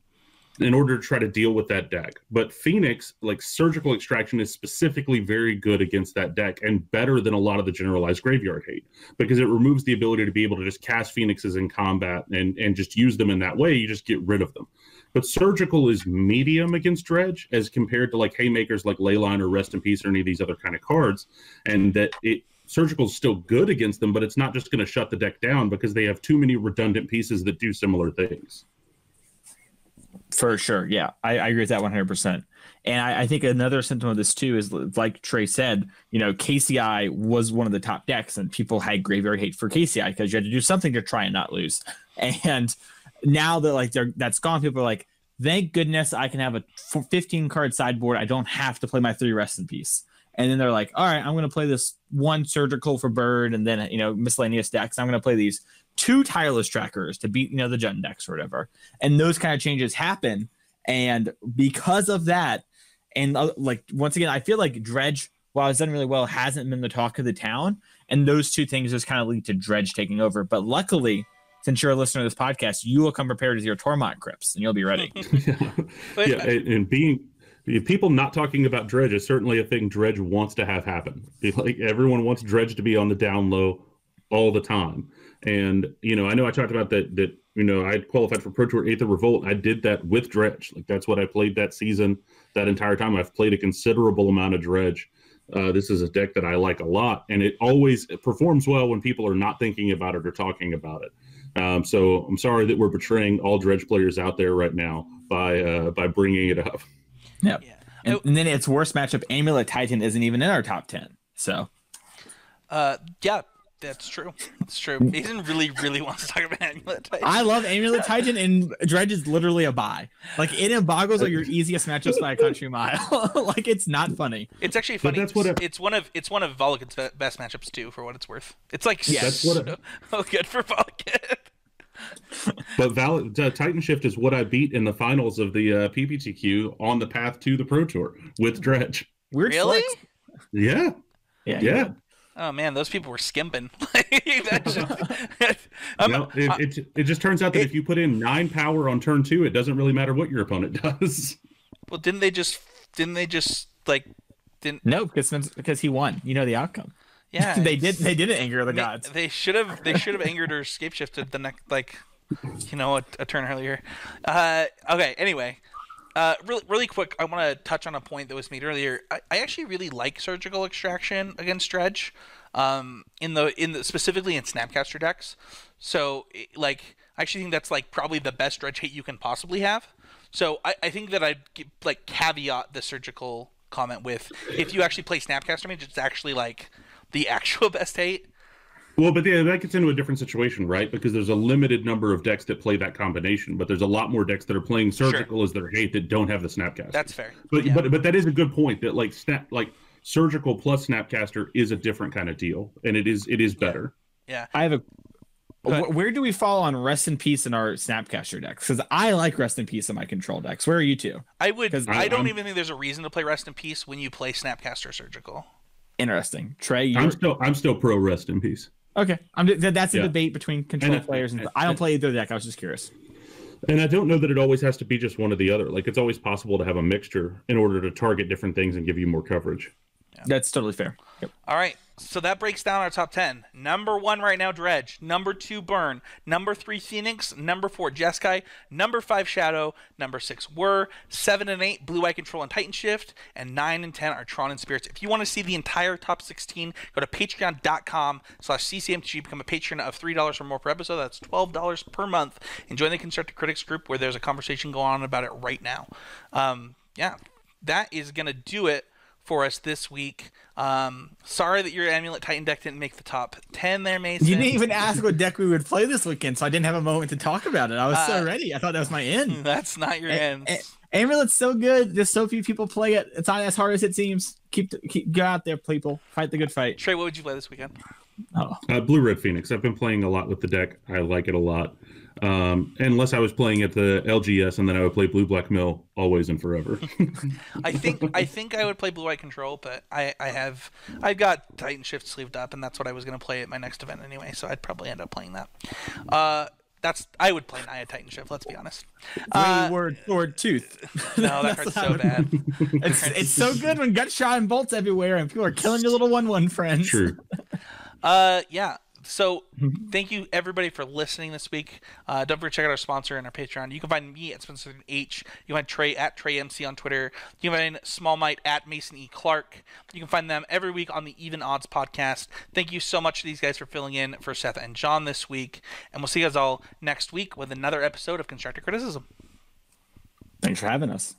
in order to try to deal with that deck. But Phoenix, like Surgical Extraction, is specifically very good against that deck and better than a lot of the generalized graveyard hate, because it removes the ability to be able to just cast Phoenixes in combat and just use them in that way. You just get rid of them. But Surgical is medium against Dredge as compared to like Haymakers like Leyline or Rest in Peace or any of these other kind of cards, and that Surgical is still good against them, but it's not just going to shut the deck down because they have too many redundant pieces that do similar things. For sure. Yeah, I agree with that 100%. And I think another symptom of this too is, like Trey said, KCI was one of the top decks and people had graveyard hate for KCI because you had to do something to try and not lose. And now that that's gone, people are like, thank goodness I can have a 15 card sideboard. I don't have to play my 3 Rest in Peace. And then they're like, all right, I'm going to play this 1 Surgical for Bird and then, miscellaneous decks. I'm going to play these 2 Tireless Trackers to beat, the Gen decks or whatever. And those kind of changes happen. And because of that, and once again, I feel like Dredge, while it's done really well, hasn't been the talk of the town. And those 2 things just kind of lead to Dredge taking over. But luckily, since you're a listener to this podcast, you will come prepared with your Tormont Crypts and you'll be ready. And people not talking about Dredge is certainly a thing Dredge wants to have happen. Like everyone wants Dredge to be on the down low all the time. And, I know I talked about that I qualified for Pro Tour 8th of Revolt. I did that with Dredge. Like that's what I played that season, that entire time. I've played a considerable amount of Dredge. This is a deck that I like a lot, and it performs well when people are not thinking about it or talking about it. So I'm sorry that we're betraying all Dredge players out there right now by bringing it up. Yep. Yeah. And then its worst matchup, Amulet Titan, isn't even in our top 10. So, yeah, that's true. It's true. Aiden really wants to talk about Amulet Titan. I love Amulet Titan, and Dredge is literally a buy. Like, it and Boggles are your easiest matchups by a country mile. Like, it's not funny. It's actually funny. It's one of Volikin's best matchups too, for what it's worth. It's like good for Volikin. But Titanshift is what I beat in the finals of the PPTQ on the path to the Pro Tour with Dredge. Weird really? Flex. Yeah. Oh man, those people were skimping. It just turns out that if you put in 9 power on turn 2, it doesn't really matter what your opponent does. Well, didn't they just No, because he won. You know the outcome. Yeah, they didn't anger the gods. They should have angered or scape shifted the next a turn earlier. Okay. Anyway, really quick, I want to touch on a point that was made earlier. I actually really like Surgical Extraction against Dredge, specifically in Snapcaster decks. So I actually think that's probably the best Dredge hate you can possibly have. So I think that I'd caveat the Surgical comment with, if you actually play Snapcaster Mage, it's actually the actual best hate. Well, but that gets into a different situation, right? Because there's a limited number of decks that play that combination, but there's a lot more decks that are playing Surgical as their hate that don't have the Snapcaster. That's fair. But that is a good point, that Surgical plus Snapcaster is a different kind of deal, and it is better. Yeah. I have where do we fall on Rest in Peace in our Snapcaster decks? Because I like Rest in Peace in my control decks. Where are you two? I don't even think there's a reason to play Rest in Peace when you play Snapcaster Surgical. Interesting. Trey, I'm still pro Rest in Peace. Okay, that's a debate between control players, and I don't play either deck. I was just curious. And I don't know that it always has to be just one or the other. It's always possible to have a mixture in order to target different things and give you more coverage. Yeah. That's totally fair. Yep. All right, so that breaks down our top 10. Number 1 right now, Dredge. Number 2, Burn. Number 3, Phoenix. Number 4, Jeskai. Number 5, Shadow. Number 6, Whir. 7 and 8, Blue Eye Control and Titanshift. And 9 and 10 are Tron and Sprits. If you want to see the entire top 16, go to patreon.com/ccmtg. Become a patron of $3 or more per episode. That's $12 per month. And join the Constructed Critics group where there's a conversation going on about it right now. That is going to do it for us this week. Sorry that your Amulet Titan deck didn't make the top 10 there, Mason. You didn't even ask what deck we would play this weekend, so I didn't have a moment to talk about it. I was so ready. I thought that was my end. That's not your end. Amulet's so good. There's so few people play it. It's not as hard as it seems. Keep go out there, people. Fight the good fight. Trey, what would you play this weekend? Blue Red Phoenix. I've been playing a lot with the deck. I like it a lot. Unless I was playing at the LGS, and then I would play Blue Black Mill always and forever. I think I would play Blue Eye Control, but I've got Titanshift sleeved up, and that's what I was going to play at my next event anyway. So I'd probably end up playing that. I would play Naya Titanshift. Let's be honest. Wayward Sword Tooth. No, that hurts so bad. It's so good when Gutshot and bolts everywhere and people are killing your little 1/1 friends. True. Yeah. So thank you everybody for listening this week. Don't forget to check out our sponsor and our Patreon. You can find me at Spencer H. You can find Trey at TreyMC on Twitter. You can find Small Might at Mason E. Clark. You can find them every week on the Even Odds podcast. Thank you so much to these guys for filling in for Seth and John this week. And we'll see you guys all next week with another episode of Constructive Criticism. Thanks for having us.